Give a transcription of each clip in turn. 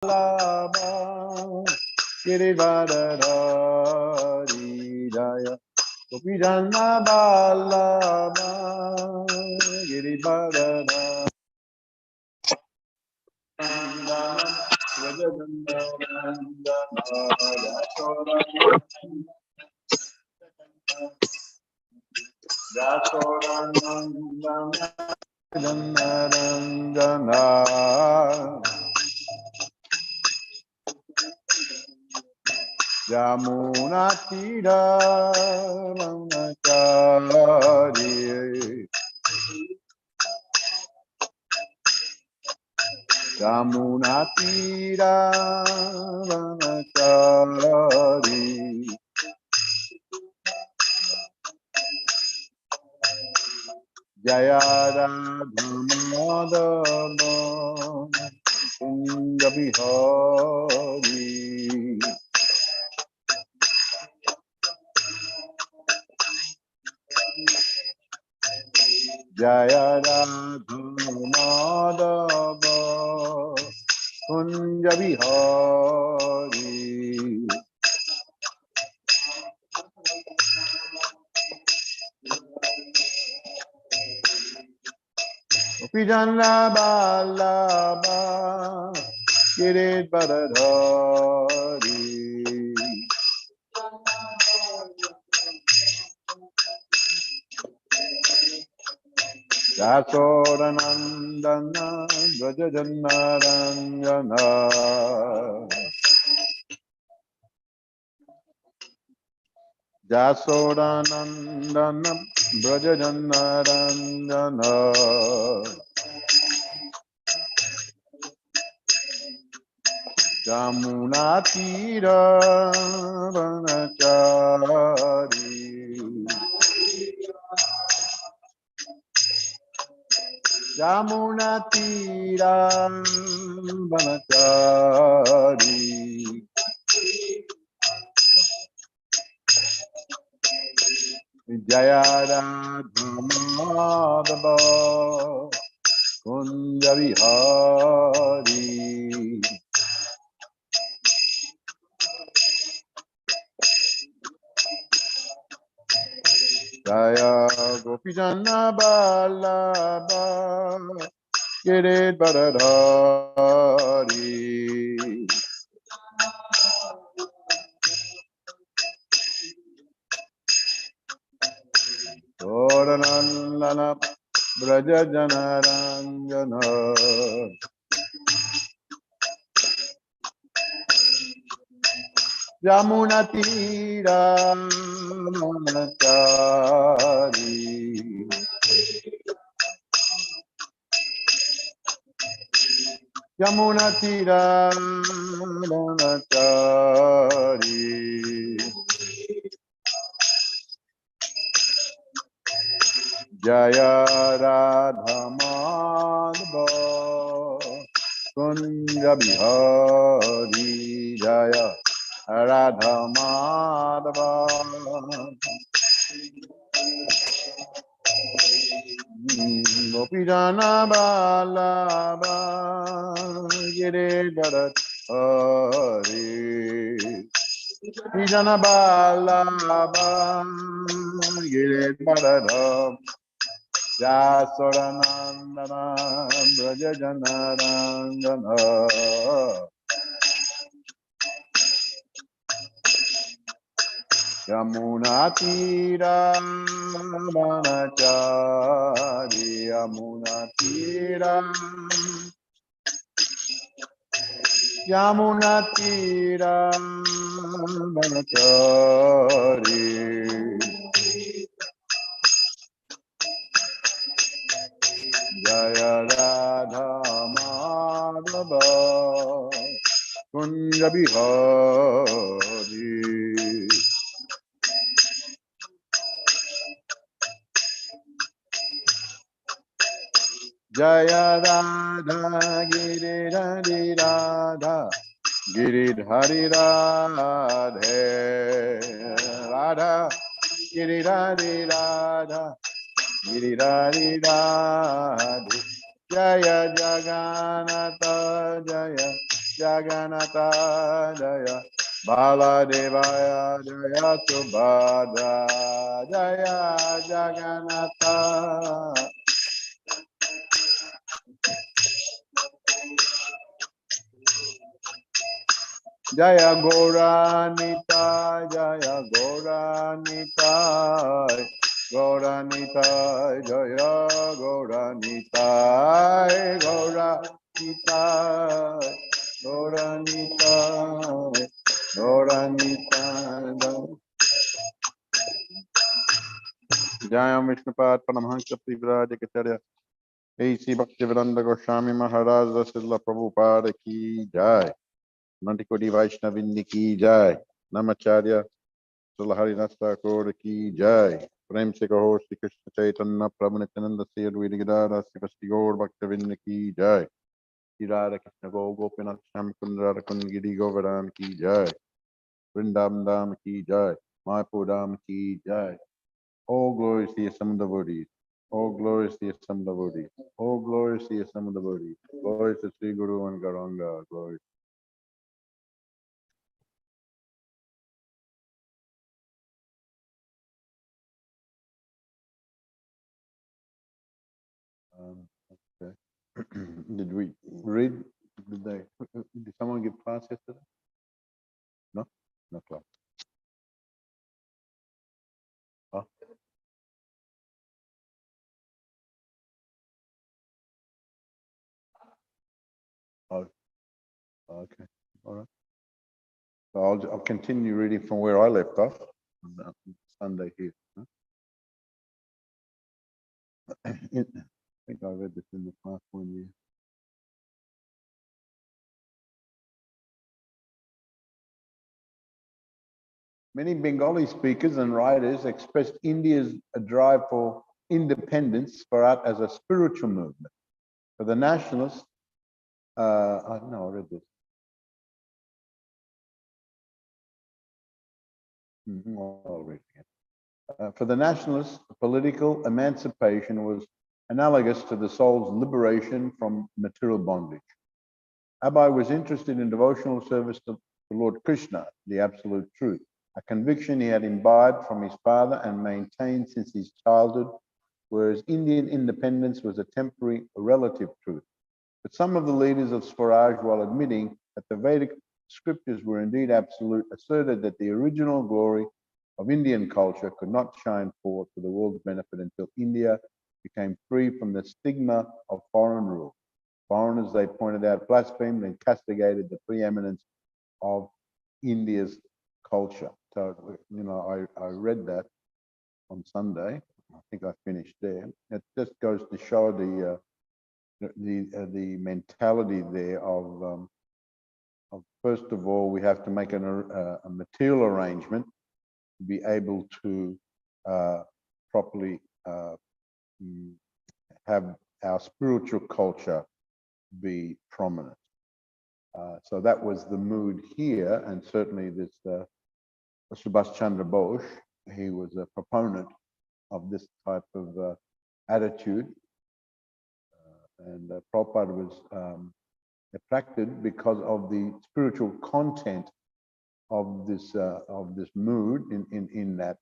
Giridharadhari Jaya Gopijana Vallabha Giridharadhari Janarandana Yamuna Tira Ramachari Yamuna Tira Ramachari Jaya Radhamadava Kunja Bihari Jaya Radhamadava Kunja Bihari Gopijana Vallabha Giridharadhari Yasodanandana Brajajanarangana Yasodanandana Brajajanarangana Yamunatira Vanachari Yamunatira Vanachari Jaya Radhamadava Kunja Vihari Jaya Gopijana Vallabha Giridharadhari Sodanandana Brajajanarangana Yamunatira Vanachari Yamunatira Vanachari Jaya Radhamadava Kunja Bihari Jaya Radhamadava Gopijana Vallabha Giridharadhari Gopijana Vallabha Giridharadhari Yasodanandana Brajajanarangana Yamunatira Vanachari Yamunatira Yamunatira Vanachari Jaya Radhamadava Kunja Bihari Jaya Radha Giridhari Radha Giridhari Radhe Radha Giridhari Radha Giridhari Radhe Jaya Jagannatha Jaya Jagannatha Jaya Baladevaya Jaya Subhadra Jaya Jagannatha Jaya Gauranita Jaya Gauranita Gauranita Jaya Gauranita Gauranita Gauranita Gauranita Jaya Vishnupad Paramahansa Privraj Kacharya A.C. Bhaktivedanta Goswami Maharaj Srila Prabhupada Ki Jai Nanti Kodi Vaishnavindi Ki Jai Namacharya Srila Harinath Thakur Ki Jai Prem Se Kaho Shri Krishna Chaitanya Prabhu Nityananda Sri Advaita Gadadhar Srivasti Gaur Bhaktivinoda Ki Jai Shri Radha Krishna Go Gopinath Sham Kunda Radha Giri Govardhan Ki Jai Vrindavan Dham Ki Jai Mayapur Dham Ki Jai All glories to the Assembled devotees. All glories to the Assembled devotees. All glories to the Assembled devotees. Glories to Sri Guru and Gauranga. Glories. Okay. Did we read? Did someone give class yesterday? No? No class. Oh, oh, okay. All right. So I'll continue reading from where I left off on Sunday here. I think I read this in the past 1 year. Many Bengali speakers and writers expressed India's drive for independence for art as a spiritual movement. For the nationalists, I read this. I'll read it again. For the nationalists, political emancipation was analogous to the soul's liberation from material bondage. Abai was interested in devotional service to Lord Krishna, the absolute truth, a conviction he had imbibed from his father and maintained since his childhood, whereas Indian independence was a temporary relative truth. But some of the leaders of Swaraj, while admitting that the Vedic scriptures were indeed absolute, asserted that the original glory of Indian culture could not shine forth for the world's benefit until India became free from the stigma of foreign rule. Foreigners, they pointed out, blasphemed and castigated the preeminence of India's culture. So, I read that on Sunday. I think I finished there. It just goes to show the mentality there of first of all, we have to make a material arrangement to be able to properly have our spiritual culture be prominent. So that was the mood here, and certainly this Subhash Chandra Bose, he was a proponent of this type of attitude, and Prabhupada was attracted because of the spiritual content of this mood in that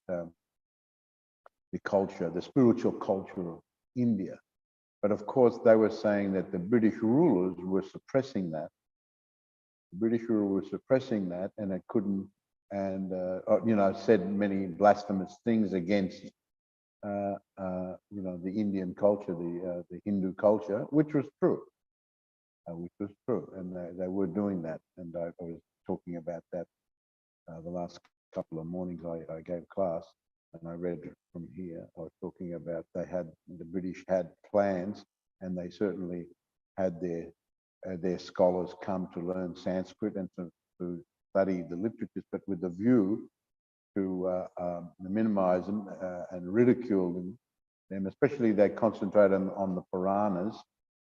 the culture, the spiritual culture of India. But of course, they were saying that the British rulers were suppressing that. The British rulers were suppressing that, and it couldn't, and said many blasphemous things against the Indian culture, the Hindu culture, which was true. And they were doing that, and I was talking about that the last couple of mornings I gave class, and I read from here. I was talking about the British had plans, and they certainly had their scholars come to learn Sanskrit and to study the literatures, but with a view to minimize them and ridicule them, especially they concentrate on the Puranas,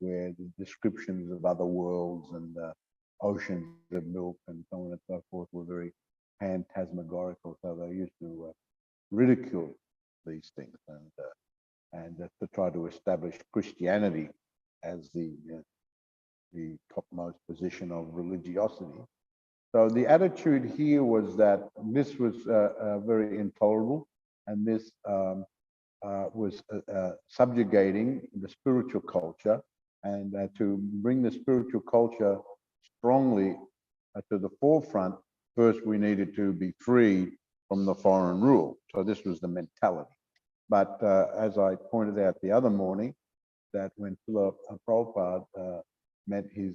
where the descriptions of other worlds and oceans of milk and so on and so forth were very phantasmagorical. So they used to ridicule these things and to try to establish Christianity as the the topmost position of religiosity. So the attitude here was that this was very intolerable, and this was subjugating the spiritual culture, and to bring the spiritual culture strongly to the forefront, first we needed to be freed from the foreign rule. So this was the mentality. But as I pointed out the other morning, that when Srila Prabhupada met his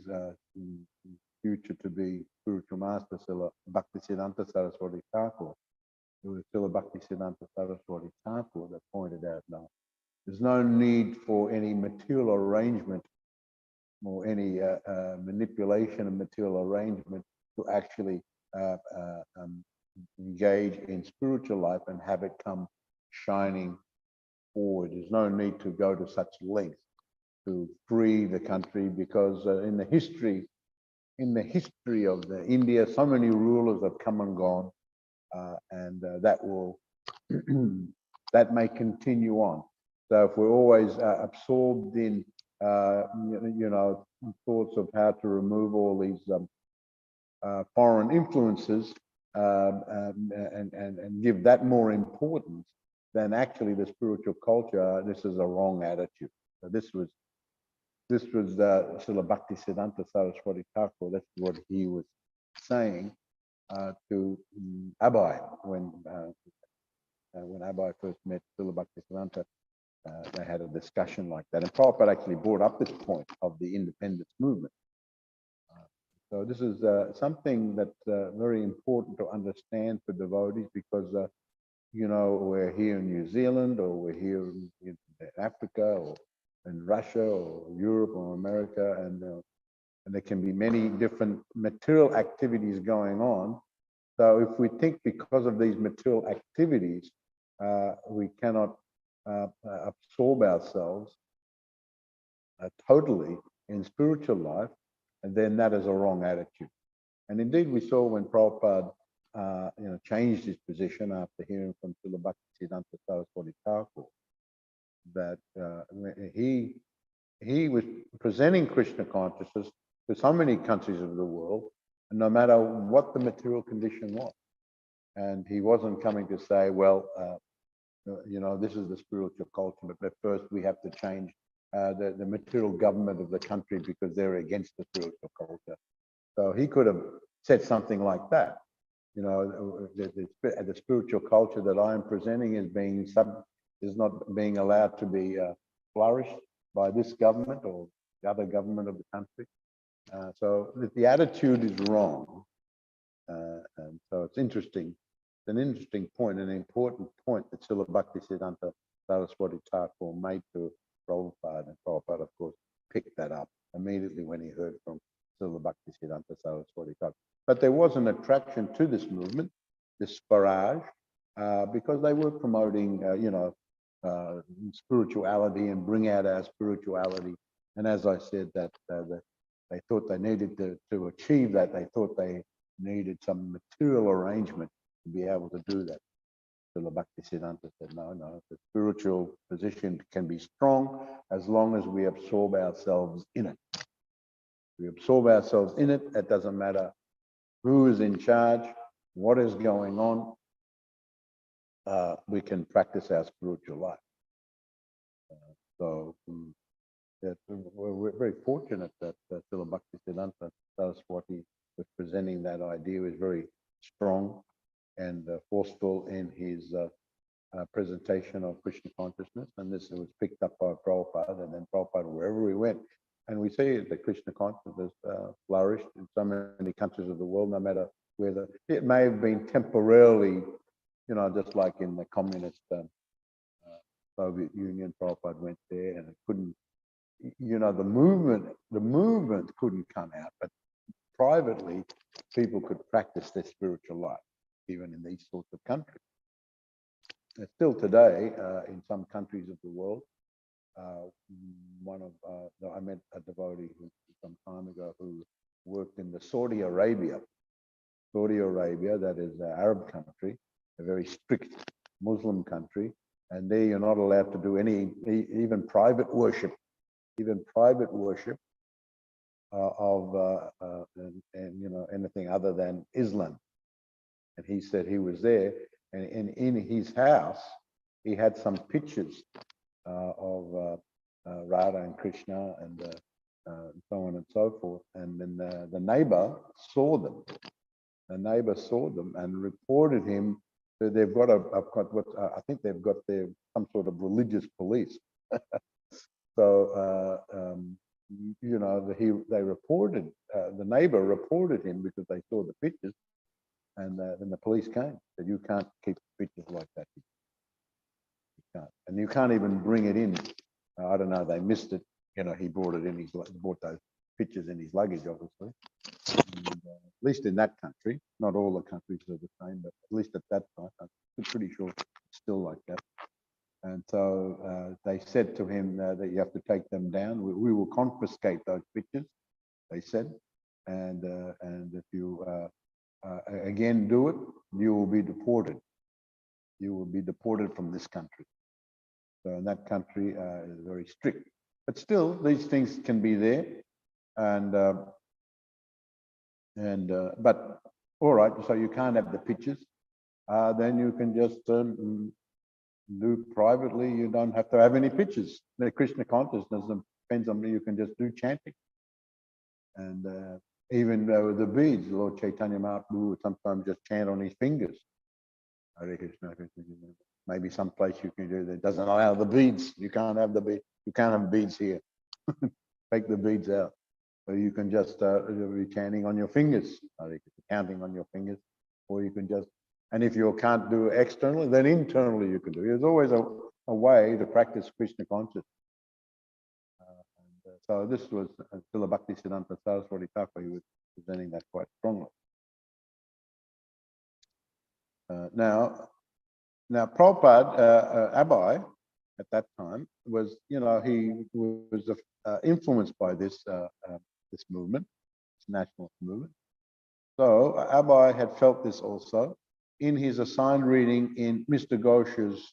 future to be spiritual master, Srila Bhaktisiddhanta Saraswati Thakur, it was Srila Bhaktisiddhanta Saraswati Thakur that pointed out, no, there's no need for any material arrangement or any manipulation of material arrangement to actually engage in spiritual life and have it come shining forward. There's no need to go to such lengths to free the country, because in the history of India, so many rulers have come and gone, and that will that may continue on. So if we're always absorbed in thoughts of how to remove all these foreign influences and give that more importance than actually the spiritual culture, this is a wrong attitude. So this was Srila Bhaktisiddhanta Saraswati Thakur. That's what he was saying to Abai when Abai first met Srila Bhaktisiddhanta. They had a discussion like that, and Prabhupada actually brought up this point of the independence movement. So this is something that's very important to understand for devotees, because we're here in New Zealand, or we're here in Africa, or in Russia, or Europe, or America, and there can be many different material activities going on. So if we think because of these material activities, we cannot absorb ourselves totally in spiritual life, and then that is a wrong attitude. And indeed, we saw when Prabhupada changed his position after hearing from Srila Bhaktisiddhanta Saraswati Thakur, that he was presenting Krishna consciousness to so many countries of the world, and no matter what the material condition was. And he wasn't coming to say, well, this is the spiritual culture, but first we have to change the material government of the country because they're against the spiritual culture. So he could have said something like that. The spiritual culture that I am presenting is not being allowed to be flourished by this government or the other government of the country. So the attitude is wrong. And so it's interesting. It's an interesting point, an important point that Srila Bhaktisiddhanta Saraswati Thakur made to Prabhupada. And Prabhupada, of course, picked that up immediately when he heard from Srila Bhaktisiddhanta Saraswati Thakur. But there was an attraction to this movement, this Swaraj, because they were promoting, spirituality and bring out our spirituality. And as I said, that they thought they needed to achieve that. They thought they needed some material arrangement to be able to do that. Srila Bhaktisiddhanta said, no, the spiritual position can be strong as long as we absorb ourselves in it. We absorb ourselves in it. It doesn't matter who is in charge, what is going on. We can practice our spiritual life. We're very fortunate that Srila Bhaktisiddhanta Saraswati was presenting that idea. He was very strong and forceful in his presentation of Krishna consciousness, and this was picked up by Prabhupada, and then Prabhupada, wherever he went. And we see that Krishna consciousness flourished in so many countries of the world, no matter whether it may have been temporarily, just like in the communist Soviet Union, Prabhupada went there and it couldn't, the movement couldn't come out, but privately, people could practice their spiritual life, even in these sorts of countries. And still today, in some countries of the world, I met a devotee some time ago who worked in the Saudi Arabia, that is an Arab country, a very strict Muslim country, and there you're not allowed to do even private worship. Even private worship and you know, anything other than Islam. And he said he was there, and in his house he had some pictures of Radha and Krishna and so on and so forth. And then the neighbor saw them. The neighbor saw them and reported him. So they've got I think they've got some sort of religious police. So you know, they reported, the neighbor reported him because they saw the pictures, and then the police came. Said, you can't keep pictures like that. You can't, and you can't even bring it in. I don't know. They missed it. You know, he brought it in. He brought those pictures in his luggage, obviously. And, at least in that country, not all the countries are the same, but at least at that time, I'm pretty sure it's still like that. And so they said to him that you have to take them down. We will confiscate those pictures, they said, and if you again do it, you will be deported. You will be deported from this country. So in that country is very strict. But still, these things can be there, and but all right. So you can't have the pictures. Then you can just do privately. You don't have to have any pictures. The Krishna consciousness depends on me. You can just do chanting, and even with the beads, Lord Chaitanya Mahaprabhu would sometimes just chant on his fingers. Hare Krishna, Krishna. Maybe some place you can do that doesn't allow the beads. You can't have the beads. You can't have beads here. Take the beads out. So you can just be chanting on your fingers, counting on your fingers, or you can just, and if you can't do it externally, then internally you can do it. There's always a way to practice Krishna consciousness. So this was Srila Bhaktisiddhanta Saraswati Thakur. He was presenting that quite strongly. Now Prabhupada, Abai, at that time was, you know, he was influenced by this this movement, this nationalist movement. So Abai had felt this also. In his assigned reading in Mr. Ghosh's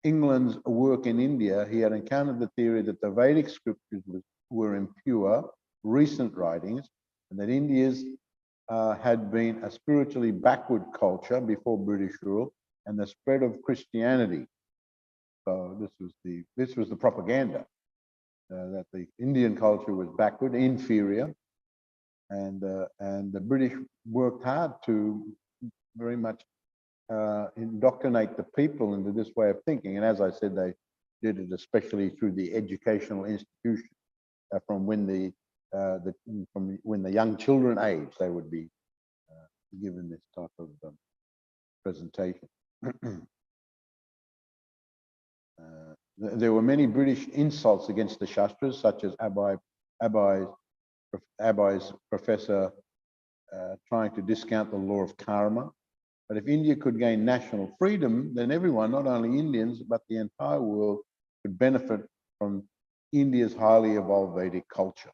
England's work in India, he had encountered the theory that the Vedic scriptures were impure, recent writings, and that India's had been a spiritually backward culture before British rule and the spread of Christianity. So this was the propaganda that the Indian culture was backward, inferior, and the British worked hard to very much indoctrinate the people into this way of thinking. And as I said, they did it especially through the educational institution. From when the young children age, they would be given this type of presentation. There were many British insults against the Shastras, such as Abai's professor trying to discount the law of karma. But if India could gain national freedom, then everyone, not only Indians, but the entire world, could benefit from India's highly evolved Vedic culture.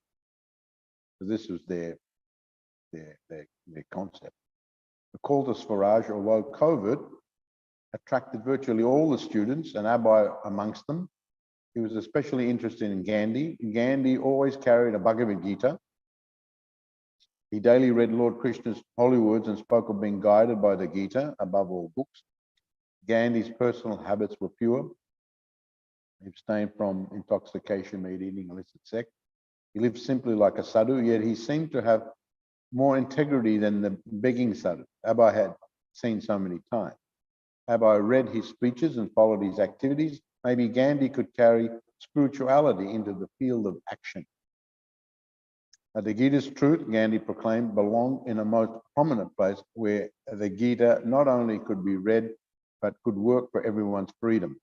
So this was their concept. The call to Swaraj, although covert, attracted virtually all the students, and Abai amongst them. He was especially interested in Gandhi. Gandhi always carried a Bhagavad Gita. He daily read Lord Krishna's holy words and spoke of being guided by the Gita above all books. Gandhi's personal habits were pure. He abstained from intoxication, meat eating, illicit sex. He lived simply like a sadhu, yet he seemed to have more integrity than the begging sadhu Abai had seen so many times. Abai read his speeches and followed his activities. Maybe Gandhi could carry spirituality into the field of action. The Gita's truth, Gandhi proclaimed, belonged in a most prominent place where the Gita not only could be read, but could work for everyone's freedom.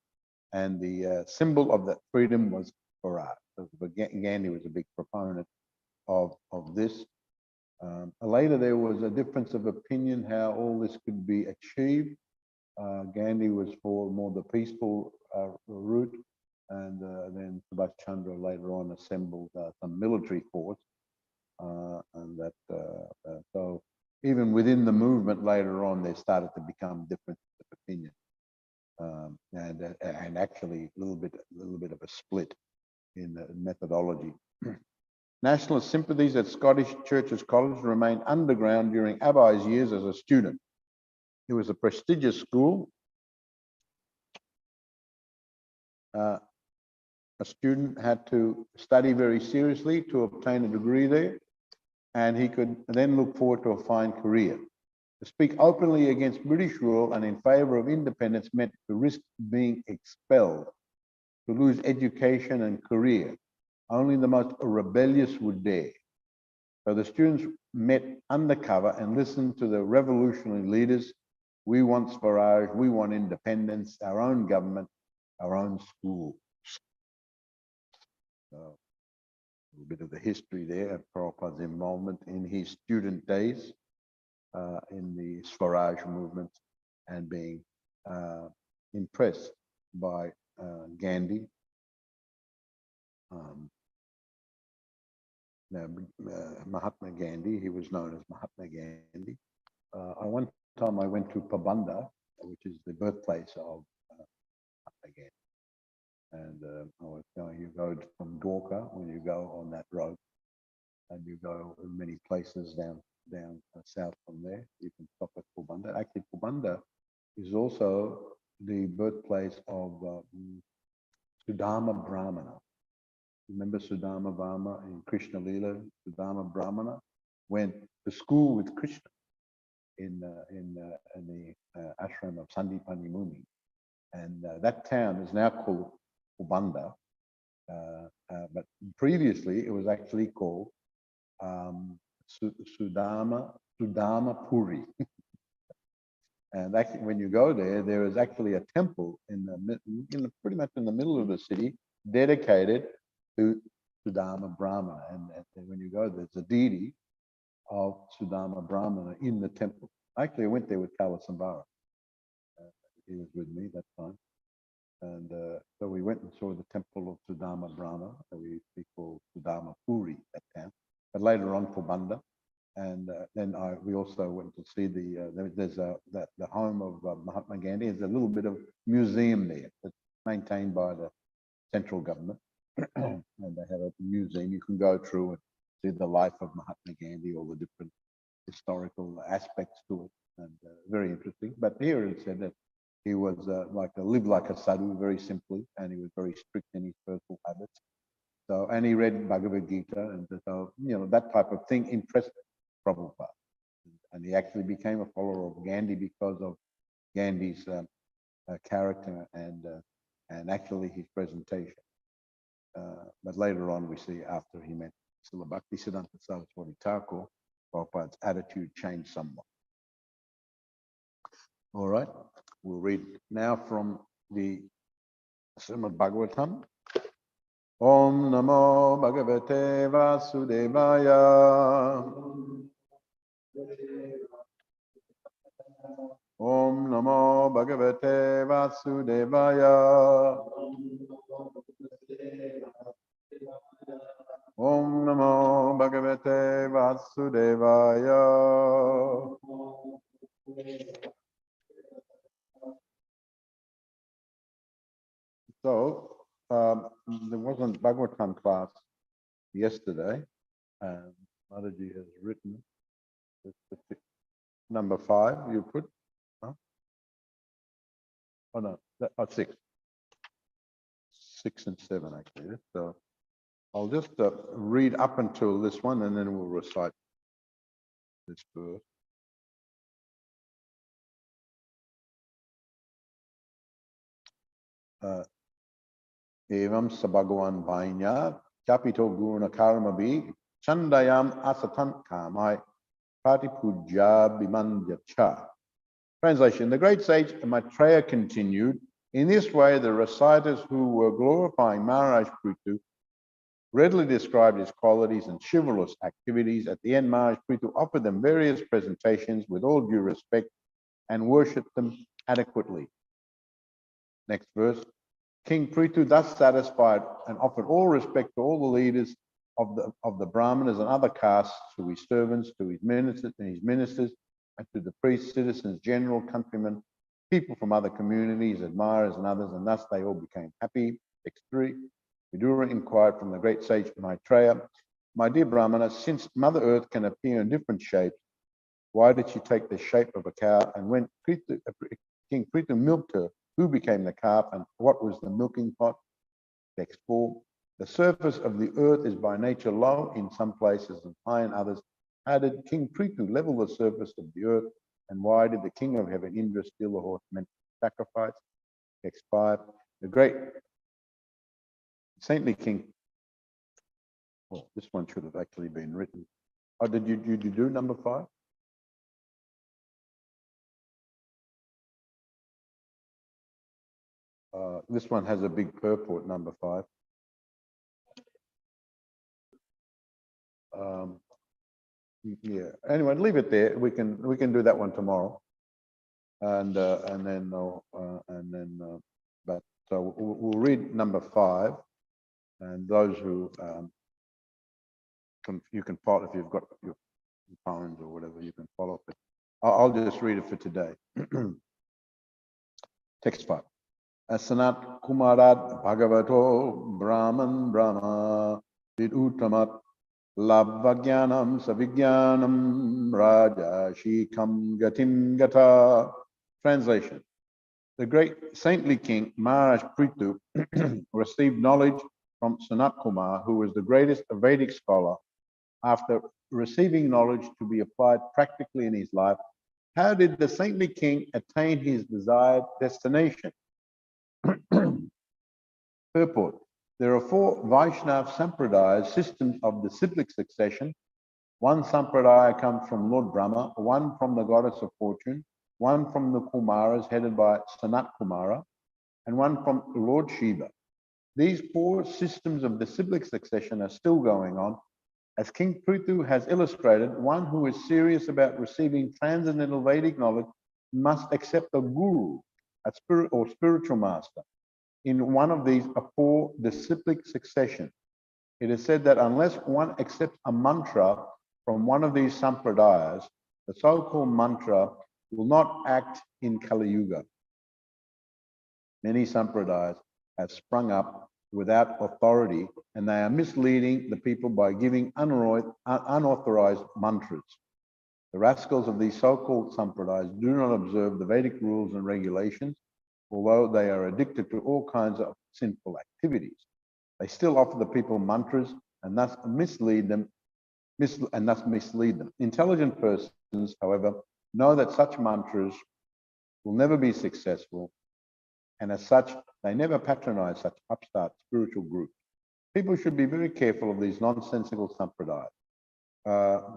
And the symbol of that freedom was Swaraj. Gandhi was a big proponent of this. Later, there was a difference of opinion how all this could be achieved. Gandhi was for more the peaceful route, and then Subhash Chandra later on assembled some military force. And that so even within the movement later on, there started to become differences of opinion, and actually a little bit of a split in the methodology. Nationalist sympathies at Scottish Churches College remained underground during Abai's years as a student. It was a prestigious school. A student had to study very seriously to obtain a degree there, and he could then look forward to a fine career. To speak openly against British rule and in favour of independence meant to risk being expelled, to lose education and career. Only the most rebellious would dare. So the students met undercover and listened to the revolutionary leaders. We want Swaraj, we want independence, our own government, our own school. So a little bit of the history there of Prabhupada's involvement in his student days in the Swaraj movement and being impressed by Gandhi. Mahatma Gandhi, he was known as Mahatma Gandhi. One time I went to Pabanda, which is the birthplace of Mahatma Gandhi. And I was going, you go from Dorka when you go on that road, and you go in many places down south from there. You can stop at Pabanda. Actually, Pabanda is also the birthplace of Sudama Brahmana. Remember Sudama Brahmana in Krishna Lila? Sudama Brahmana went to school with Krishna in the ashram of Sandipani Muni, and that town is now called Pabanda, but previously it was actually called Sudama Puri. And actually, when you go there, there is actually a temple pretty much in the middle of the city dedicated to Sudama Brahmana. And when you go, there's a deity of Sudama Brahmana in the temple. Actually, I went there with Kalasambara. He was with me that time. And so we went and saw the temple of Sudama Brahmana, that we call Sudama Puri at town. But later on, Pabanda. And then we also went to see the home of Mahatma Gandhi. There's a little bit of museum there that's maintained by the central government. And they have a museum you can go through and see the life of Mahatma Gandhi, all the different historical aspects to it, and very interesting. But here it said that he was lived like a sadhu, very simply, and he was very strict in his personal habits. So, and he read Bhagavad Gita, and so that type of thing impressed Prabhupada, and he actually became a follower of Gandhi because of Gandhi's character and actually his presentation. But later on, we see after he met Srila Bhaktisiddhanta Saraswati Thakur, Prabhupada's attitude changed somewhat. All right, we'll read now from the Srimad Bhagavatam. Om Namo Bhagavate Vasudevaya. Om Namo Bhagavate Vasudevaya. Om Namo Bhagavate Vasudevaya. So, there wasn't Bhagavatam class yesterday. Mataji has written number 5, you put? Huh? Oh no, 6. 6 and 7 actually. So I'll just read up until this one and then we'll recite this verse. Evam sabhagavan bhainya kapito guna karma bhi chandayam asatan kamai patipuja bimandyacha. Translation: the great sage Maitreya continued, in this way the reciters who were glorifying Maharaj Prithu readily described his qualities and chivalrous activities. At the end, Maharaj Prithu offered them various presentations with all due respect and worshipped them adequately. Next verse. King Prithu, thus satisfied and offered all respect to all the leaders of the Brahmanas and other castes, to his servants, to his ministers, and to the priests, citizens, general countrymen, people from other communities, admirers and others, and thus they all became happy. Text 3. Vidura inquired from the great sage Maitreya, my dear Brahmana, since Mother Earth can appear in different shapes, why did she take the shape of a cow? And when King Prithu milked her, who became the calf and what was the milking pot? Text 4. The surface of the earth is by nature low in some places and high in others. How did King Prithu level the surface of the earth? And why did the king of heaven, Indra, steal the horse meant for sacrifice? Text 5. The great saintly king. Well, this one should have actually been written. Oh, did you do number 5? This one has a big purport, number 5. Yeah. Anyway, leave it there. We can do that one tomorrow, and then but so we'll read number 5, and those who you can follow if you've got your phones or whatever, you can follow it. I'll just read it for today. Text 5. Asanat Kumarat Bhagavato Brahman Brahma Vid Uttamat Labhagyanam Savigyanam Raja Shikam Gatim Gata. Translation. The great saintly king Maharaj Prithu received knowledge from Sanat Kumar, who was the greatest Vedic scholar. After receiving knowledge to be applied practically in his life, how did the saintly king attain his desired destination? Purport. There are 4 Vaishnava Sampradayas, systems of disciplic succession. One Sampradaya comes from Lord Brahma, one from the goddess of fortune, one from the Kumaras headed by Sanat Kumara, and one from Lord Shiva. These 4 systems of disciplic succession are still going on. As King Prithu has illustrated, one who is serious about receiving transcendental Vedic knowledge must accept a guru, a spirit or spiritual master, in one of these 4 disciplic succession. It is said that unless one accepts a mantra from one of these sampradayas, the so-called mantra will not act in Kali Yuga. Many sampradayas have sprung up without authority, and they are misleading the people by giving unauthorized mantras. The rascals of these so-called sampradayas do not observe the Vedic rules and regulations, although they are addicted to all kinds of sinful activities. They still offer the people mantras and thus mislead them. Intelligent persons, however, know that such mantras will never be successful, and as such, they never patronize such upstart spiritual groups. People should be very careful of these nonsensical sampradayas.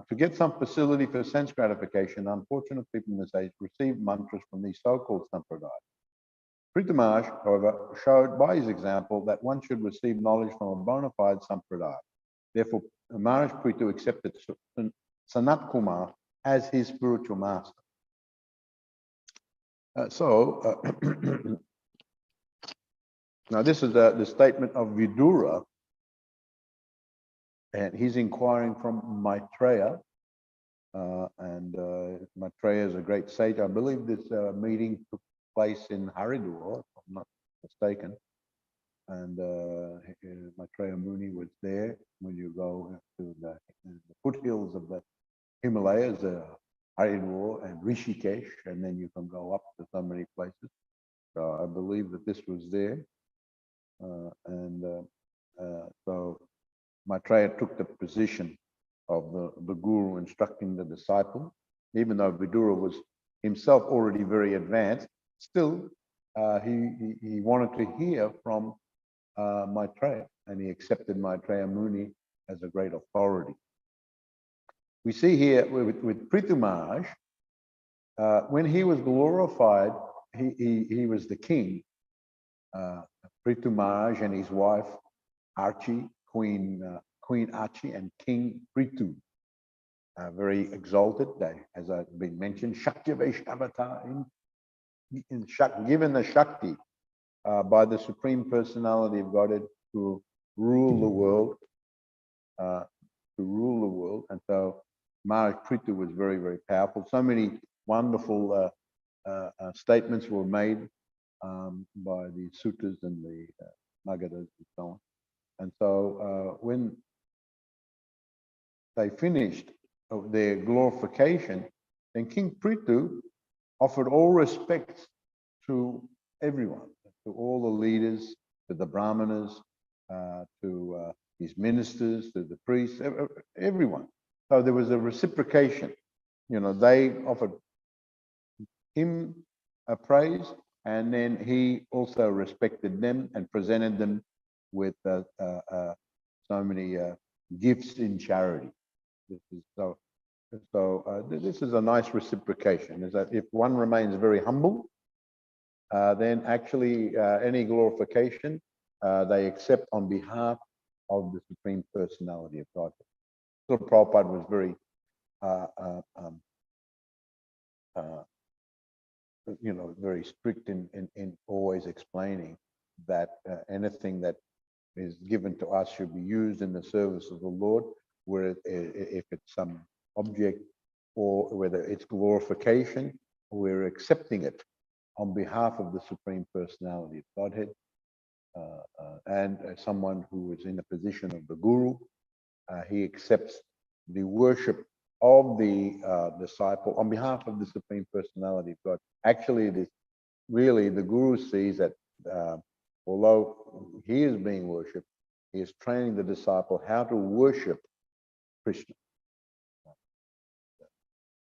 To get some facility for sense gratification, unfortunate people in this age receive mantras from these so-called sampradayas. Prithu Maharaj, however, showed by his example that one should receive knowledge from a bona fide sampradaya. Therefore, Maharaj Prithu accepted Sanat Kumar as his spiritual master. Now this is the statement of Vidura, and he's inquiring from Maitreya, and Maitreya is a great sage. I believe this meeting took place in Haridwar, if I'm not mistaken, and Maitreya Muni was there. When you go to the foothills of the Himalayas, Haridwar and Rishikesh, and then you can go up to so many places. So I believe that this was there. So Maitreya took the position of the guru instructing the disciple, even though Vidura was himself already very advanced. Still, he wanted to hear from Maitreya, and he accepted Maitreya Muni as a great authority. We see here with Prithu Maharaj, when he was glorified, he was the king. Prithu Maharaj and his wife Archie, Queen Archie, and King Prithu, very exalted. They, as I've been mentioned, Shakti Vaishnavata, given the Shakti by the Supreme Personality of Godhead to rule the world, and so Maharaj Prithu was very, very powerful. So many wonderful statements were made by the suttas and the Magadas and so on. And so when they finished their glorification, then King Prithu offered all respects to everyone, to all the leaders, to the brahmanas, to his ministers, to the priests, everyone. So there was a reciprocation. You know, they offered him a praise, and then he also respected them and presented them with so many gifts in charity. This is this is a nice reciprocation. Is that if one remains very humble, then actually any glorification they accept on behalf of the Supreme Personality of God. So Prabhupada was very, very strict in always explaining that anything that is given to us should be used in the service of the Lord, where if it's some object or whether it's glorification, we're accepting it on behalf of the Supreme Personality of Godhead, and someone who is in the position of the Guru, he accepts the worship of the disciple on behalf of the Supreme Personality of God. Actually, it is really the Guru sees that although he is being worshipped, he is training the disciple how to worship Krishna.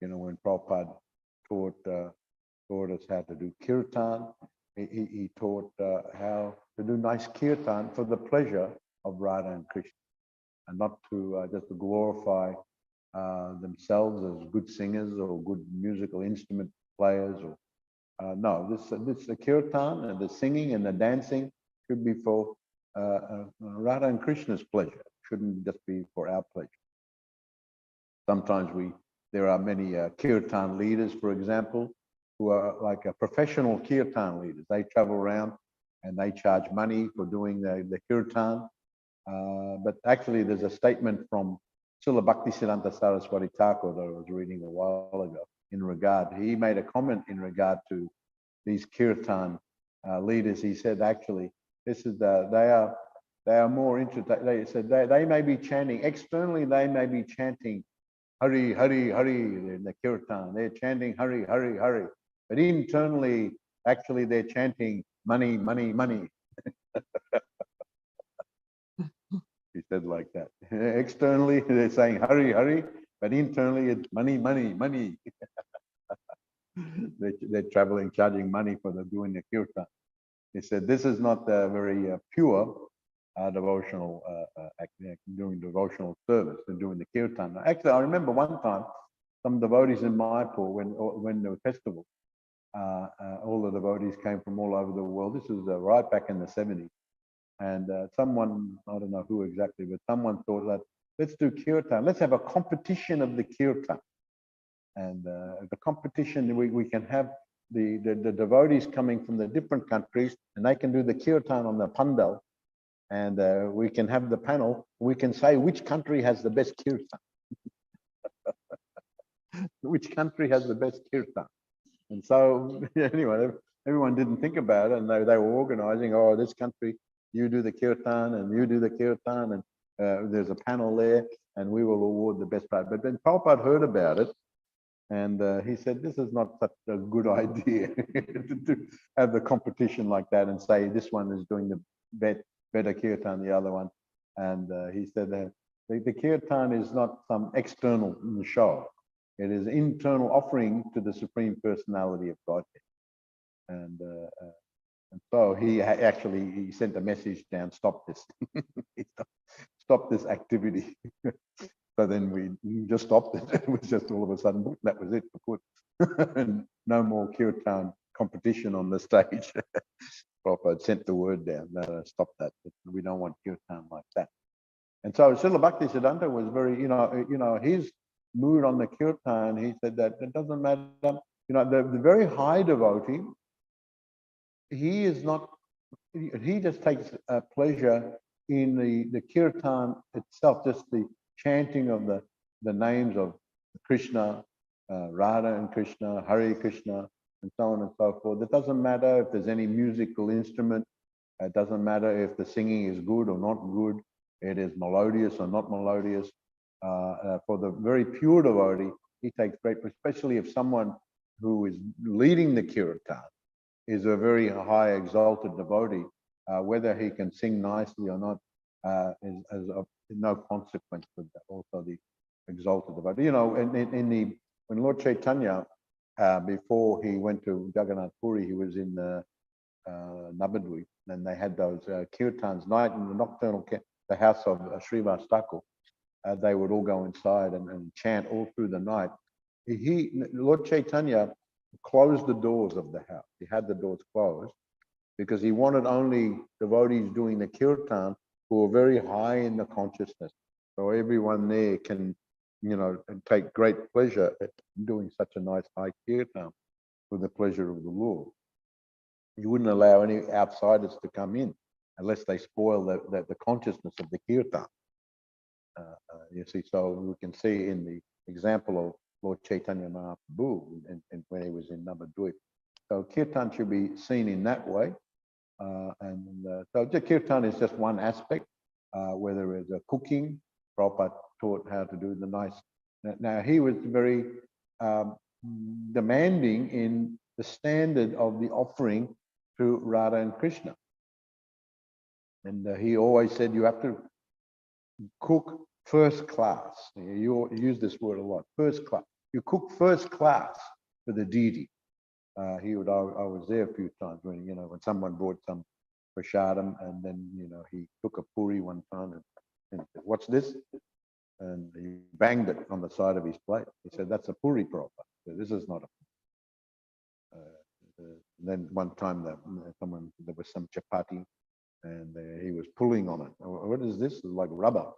You know, when Prabhupada taught us how to do kirtan, he taught how to do nice kirtan for the pleasure of Radha and Krishna, and not to just to glorify themselves as good singers or good musical instrument players. Or no, this the kirtan and the singing and the dancing should be for Radha and Krishna's pleasure. It shouldn't just be for our pleasure. Sometimes there are many kirtan leaders, for example, who are like professional kirtan leaders. They travel around and they charge money for doing the kirtan. But actually, there's a statement from Srila Bhaktisiddhanta Saraswati Thakur that I was reading a while ago in regard. He made a comment in regard to these kirtan leaders. He said, actually, this is they are more interested. They said they may be chanting externally. They may be chanting Hari, Hari, Hari in the kirtan. They're chanting Hari, Hari, Hari. But internally, actually, they're chanting money, money, money. He said like that. Externally, they're saying Hari, Hari, but internally, it's money, money, money. They're traveling, charging money for doing the kirtan. He said this is not very pure devotional doing devotional service and doing the kirtan. Actually, I remember one time some devotees in Mayapur when the festival, all the devotees came from all over the world. This was right back in the 70s. And someone, I don't know who exactly, but someone thought that let's do kirtan. Let's have a competition of the kirtan. And the competition, we can have the devotees coming from the different countries, and they can do the kirtan on the pandal. And we can have the panel. We can say which country has the best kirtan. Which country has the best kirtan? And so anyway, everyone didn't think about it, and they were organizing. Oh, this country, you do the kirtan, and you do the kirtan, and there's a panel there, and we will award the best part. But then Prabhupada heard about it, and he said, this is not such a good idea to have the competition like that and say this one is doing the better kirtan, the other one. And he said that the kirtan is not some external show. It is internal offering to the Supreme Personality of Godhead. And so he actually sent a message down, stop this. Stop this activity. So then we just stopped it. It was just all of a sudden, that was it. And no more kirtan competition on the stage. Prabhupada sent the word down, no, stop that. We don't want kirtan like that. And so Srila Bhaktisiddhanta was very, his mood on the kirtan, he said that it doesn't matter, the very high devotee, he is not, he just takes pleasure in the kirtan itself, just the chanting of the names of Krishna, Radha and Krishna, Hare Krishna, and so on and so forth. It doesn't matter if there's any musical instrument. It doesn't matter if the singing is good or not good. It is melodious or not melodious. For the very pure devotee, he takes great, especially if someone who is leading the kirtan is a very high exalted devotee, whether he can sing nicely or not is of no consequence with that. Also the exalted devotee. You know, when Lord Chaitanya, before he went to Jagannath Puri, he was in Navadvip, and they had those kirtans, night in the nocturnal, the house of Srivas Thakur. They would all go inside and chant all through the night. Lord Chaitanya closed the doors of the house. He had the doors closed because he wanted only devotees doing the kirtan who are very high in the consciousness. So everyone there can, you know, take great pleasure at doing such a nice high kirtan for the pleasure of the Lord. You wouldn't allow any outsiders to come in unless they spoil the consciousness of the kirtan. You see, so we can see in the example of Lord Chaitanya Mahaprabhu and when he was in Navadvip. So kirtan should be seen in that way. So the kirtan is just one aspect, whether it's a cooking, Prabhupada taught how to do the nice. Now he was very demanding in the standard of the offering to Radha and Krishna. And he always said you have to cook first class. You use this word a lot, first class. You cook first class for the deity. I was there a few times when, you know, when someone brought some prashadam and then, you know, he took a puri one time and said, "What's this?" And he banged it on the side of his plate. He said, "That's a puri, Prabhupada. So this is not a." Then one time there was some chapati and he was pulling on it. "What is this?" It's like rubber.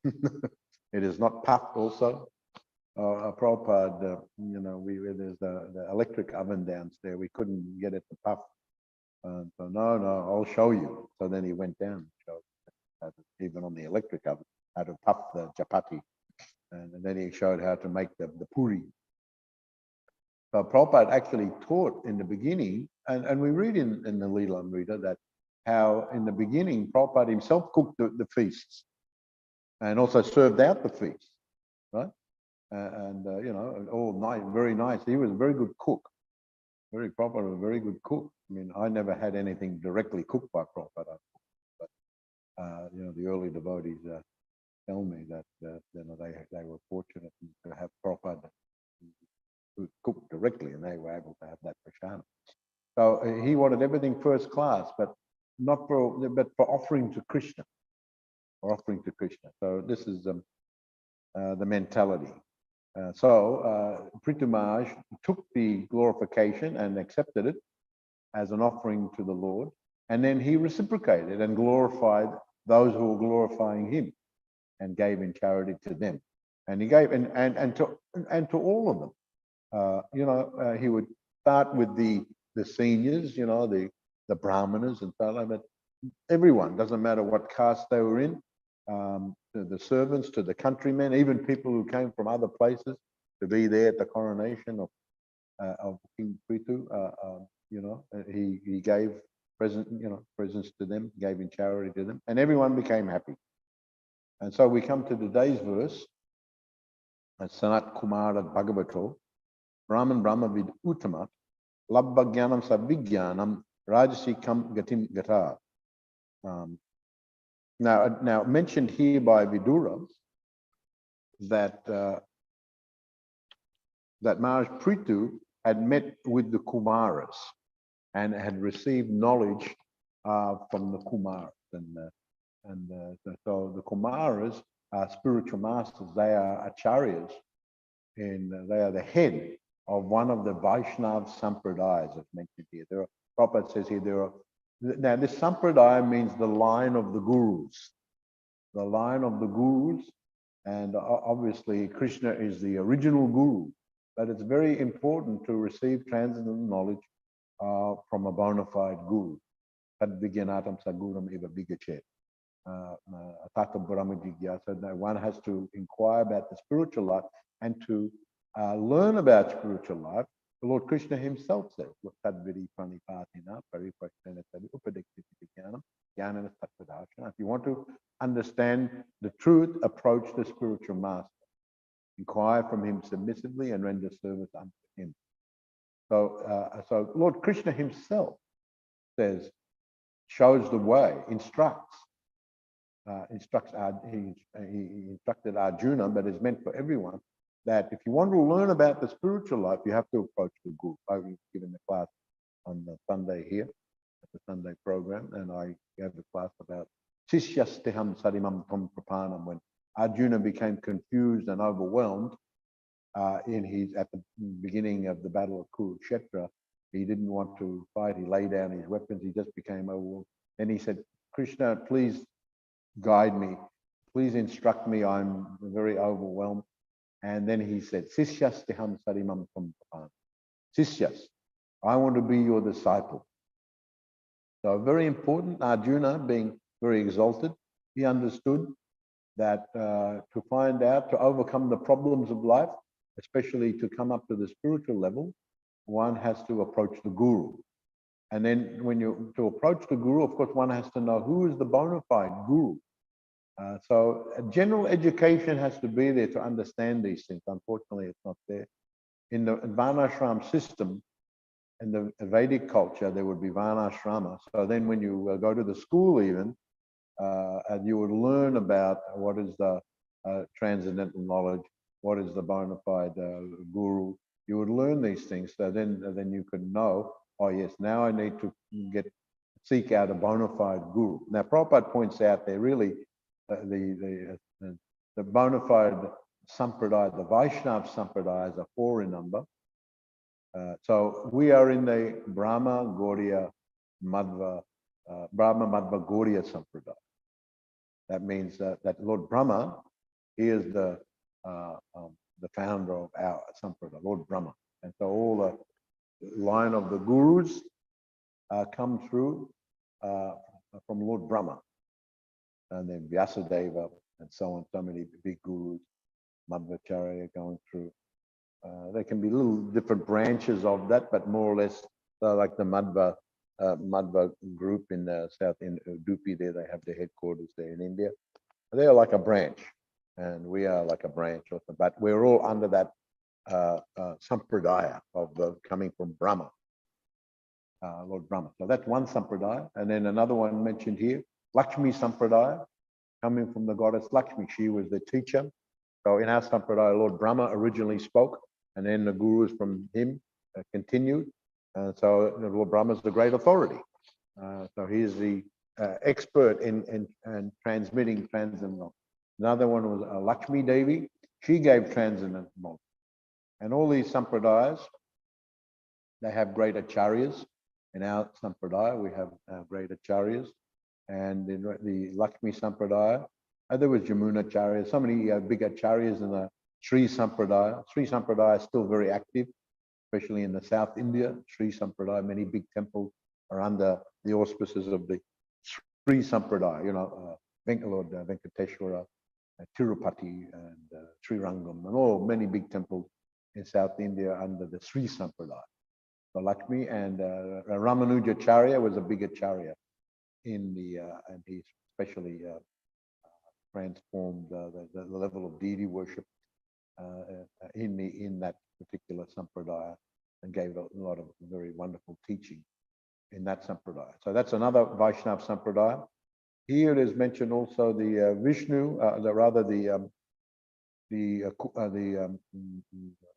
It is not puffed also. Prabhupada, you know, there's the electric oven downstairs. We couldn't get it to puff. So no, I'll show you. So then he went down and showed, even on the electric oven, how to puff the chapati. And then he showed how to make the puri. So Prabhupada actually taught in the beginning, and we read in the Leela Amrita that how in the beginning Prabhupada himself cooked the feasts and also served out the feasts, right? You know, all nice, very nice. He was a very good cook. Very Prabhupada, a very good cook. I mean, I never had anything directly cooked by Prabhupada, but you know, the early devotees tell me that you know, they were fortunate to have Prabhupada who cooked directly, and they were able to have that prashadam. So he wanted everything first class, but for offering to Krishna, or offering to Krishna. So this is the mentality. Prithu Maharaj took the glorification and accepted it as an offering to the Lord, and then he reciprocated and glorified those who were glorifying him, and gave in charity to them. And he gave and to all of them. You know, he would start with the seniors, you know, the brahmanas and so on, but everyone, doesn't matter what caste they were in, to the servants, to the countrymen, even people who came from other places to be there at the coronation of King Prithu. You know, he gave presents to them, gave in charity to them, and everyone became happy. And so we come to today's verse, Sanat Kumara Bhagavato, Brahman Brahmavid Uttamat, Labba Jnanam Savigyanam, Rajasikam Gatim Gata. Now mentioned here by Vidura that that Maharaj Prithu had met with the Kumaras and had received knowledge from the Kumaras, so the Kumaras are spiritual masters. They are acharyas, and they are the head of one of the Vaishnav Sampradayas that's mentioned here. Prabhupada says here now this Sampradaya means the line of the Gurus. The line of the Gurus, and obviously Krishna is the original Guru, but it's very important to receive transcendental knowledge from a bona fide Guru. Tad Vigyanatam Saguram Eva Vigachet. One has to inquire about the spiritual life and to learn about spiritual life. The Lord Krishna himself says, if you want to understand the truth, approach the spiritual master. Inquire from him submissively and render service unto him. So Lord Krishna himself says, shows the way, instructs. He instructed Arjuna, but is meant for everyone, that if you want to learn about the spiritual life, you have to approach the Guru. I've given the class on the Sunday here, at the Sunday program, and I gave the class about Sishyasteham Sarimam Tom Prapanam, when Arjuna became confused and overwhelmed at the beginning of the Battle of Kurukshetra. He didn't want to fight. He laid down his weapons. He just became overwhelmed. And he said, Krishna, please guide me. Please instruct me. I'm very overwhelmed. And then he said, Sishyasteham Sarimam Tam Prapanam. Sisyas, I want to be your disciple. So very important, Arjuna being very exalted, he understood that to find out, to overcome the problems of life, especially to come up to the spiritual level, one has to approach the Guru. And then to approach the Guru, of course, one has to know who is the bona fide Guru. So a general education has to be there to understand these things. Unfortunately, it's not there. In the Varnashram system, in the Vedic culture, there would be Varnashrama. So then when you go to the school even, and you would learn about what is the transcendental knowledge, what is the bona fide Guru. You would learn these things. So then you could know, oh yes, now I need to seek out a bona fide Guru. Now Prabhupada points out there really the bona fide Sampradaya, the Vaishnava Sampradayas are 4 in number. So we are in the Brahma, Gaudiya, Madhva, Brahma, Madhva, Gaudiya Sampradaya. That means that Lord Brahma, he is the founder of our Sampradaya, Lord Brahma. And so all the line of the Gurus come through from Lord Brahma. And then Vyasadeva and so on, so many big Gurus, Madhvacharya going through. There can be little different branches of that, but more or less like the Madhva group in South in Udupi, there they have their headquarters there in India. They are like a branch, and we are like a branch also, but we're all under that Sampradaya of the coming from Brahma, Lord Brahma. So that's one Sampradaya, and then another one mentioned here, Lakshmi Sampradaya, coming from the goddess Lakshmi. She was the teacher. So in our Sampradaya, Lord Brahma originally spoke, and then the Gurus from him continued. So Lord Brahma is the great authority. So he is the expert in transmitting transcendental knowledge. Another one was Lakshmi Devi. She gave transcendental knowledge. And all these Sampradayas, they have great acharyas. In our Sampradaya, we have great acharyas. And in the Lakshmi Sampradaya, there was Jamuna Acharya, so many big acharyas in the Sri Sampradaya. Sri Sampradaya is still very active, especially in the South India. Sri Sampradaya, many big temples are under the auspices of the Sri Sampradaya, Lord Venkateshwara, Tirupati, and Srirangam, and all many big temples in South India under the Sri Sampradaya. So Lakshmi and Ramanujacharya was a big acharya in the, and he especially transformed the level of deity worship in that particular Sampradaya, and gave a lot of very wonderful teaching in that Sampradaya. So that's another Vaishnava Sampradaya. Here it is mentioned also the Vishnu,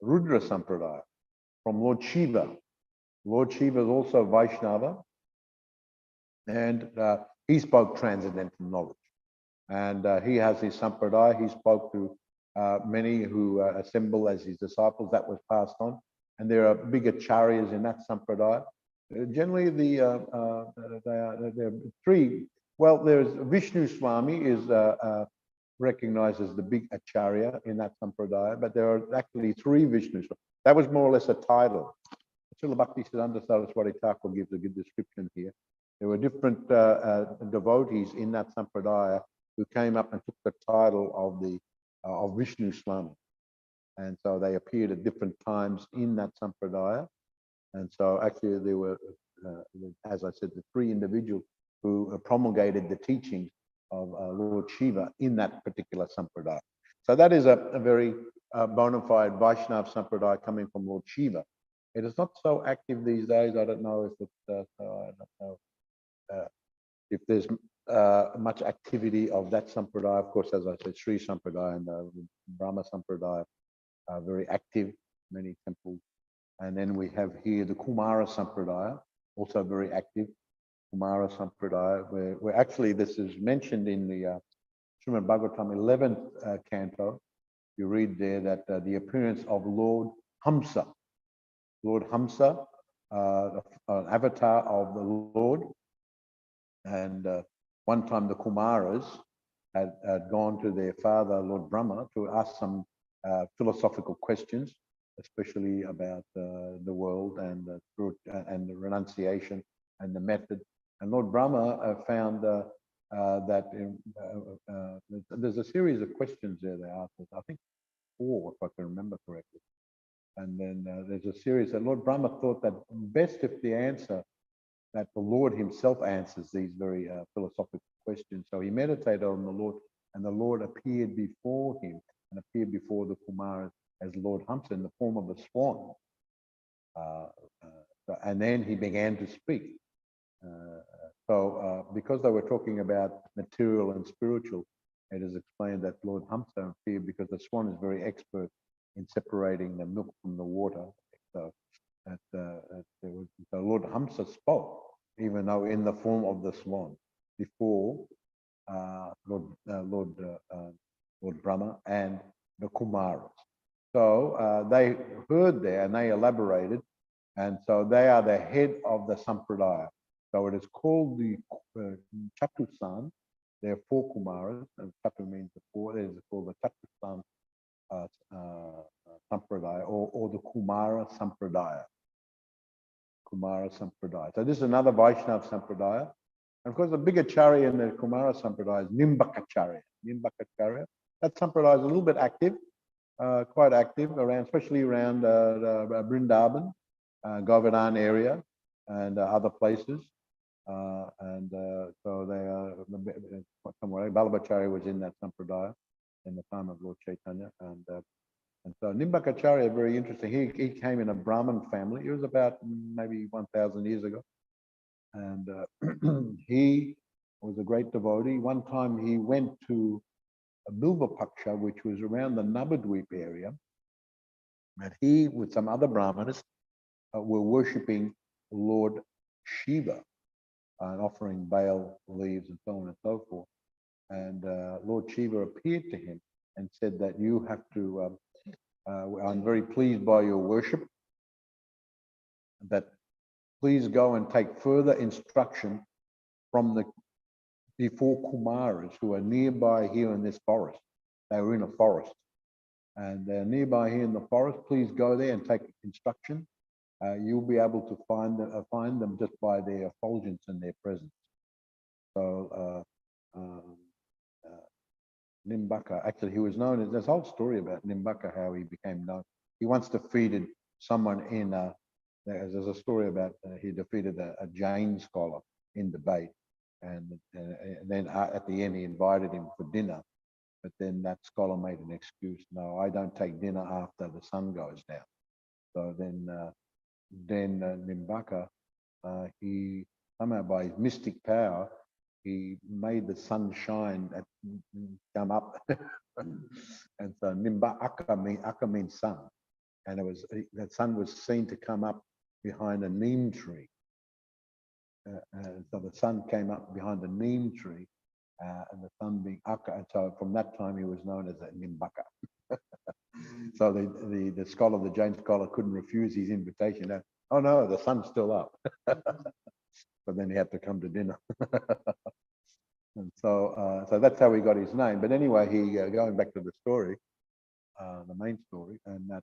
Rudra Sampradaya from Lord Shiva. Lord Shiva is also Vaishnava, and he spoke transcendental knowledge. And he has his Sampradaya. He spoke to many who assemble as his disciples. That was passed on. And there are big acharyas in that Sampradaya. Generally, there are 3. Well, there's Vishnu Swami is recognized as the big acharya in that Sampradaya, but there are actually 3 Vishnus. That was more or less a title. Srila Bhaktisiddhanta Saraswati Thakur gives a good description here. There were different devotees in that Sampradaya who came up and took the title of Vishnu Swami. And so they appeared at different times in that Sampradaya. And so actually there were, as I said, the 3 individuals who promulgated the teachings Lord Shiva in that particular sampradaya. So that is a very bona fide Vaishnava sampradaya coming from Lord Shiva. It is not so active these days. I don't know if it's I don't know if there's much activity of that sampradaya. Of course, as I said, Sri Sampradaya and Brahma Sampradaya are very active, many temples. And then we have here the Kumara Sampradaya, also very active. Kumara Sampradaya, where actually this is mentioned in the Srimad Bhagavatam 11th canto. You read there that the appearance of Lord Hamsa, an avatar of the Lord. And one time the Kumaras had gone to their father, Lord Brahma, to ask some philosophical questions, especially about the world and the renunciation and the method. And Lord Brahma found that there's a series of questions there they asked us, I think 4, if I can remember correctly. And then there's a series that Lord Brahma thought that best if the answer that the Lord himself answers these very philosophical questions. So he meditated on the Lord, and the Lord appeared before him and appeared before the Kumaras as Lord Hamsa in the form of a swan. And then he began to speak. Because they were talking about material and spiritual, it is explained that Lord Hamsa appeared because the swan is very expert in separating the milk from the water. So Lord Hamsa spoke, even though in the form of the swan, before Lord Brahma and the Kumaras. So they heard there and they elaborated, and so they are the head of the Sampradaya. So it is called the Chatusan. There are 4 Kumaras, and Chatu means the 4. It is called the Chatusan Sampradaya or the Kumara Sampradaya. Kumara Sampradaya. So this is another Vaishnava Sampradaya. And of course, the bigger charya in the Kumara Sampradaya is Nimbakacharya. Nimbakacharya. That Sampradaya is a little bit active, quite active, especially around Vrindavan, Govardhan area, and other places. So they are somewhere. Vallabhacharya was in that Sampradaya in the time of Lord Chaitanya. And so Nimbakacharya, very interesting. He came in a Brahmin family. It was about maybe 1,000 years ago. And he was a great devotee. One time he went to Bilvapaksha, which was around the Nabadweep area. And he, with some other Brahmanas, were worshipping Lord Shiva and offering bale leaves and so on and so forth. And Lord Shiva appeared to him and said that you have to I'm very pleased by your worship, but please go and take further instruction from the 4 Kumaras who are nearby here in this forest. They were in a forest, and they're nearby here in the forest. Please go there and take instruction. You'll be able to find them just by their effulgence and their presence. So Nimbaka, actually, he was known as, there's a whole story about Nimbaka, how he became known. He once defeated someone in, there's a story about he defeated a Jain scholar in debate. And then at the end, he invited him for dinner. But then that scholar made an excuse. No, I don't take dinner after the sun goes down. So then Nimbaka, he somehow by his mystic power, he made the sun shine come up. And so Aka means sun. And that sun was seen to come up behind a neem tree. And so the sun came up behind the neem tree, and the sun being Aka. And so from that time, he was known as a Nimbaka. So the scholar, the Jain scholar, couldn't refuse his invitation. Oh no, the sun's still up. But then he had to come to dinner. And so that's how he got his name. But anyway, going back to the story, the main story, and that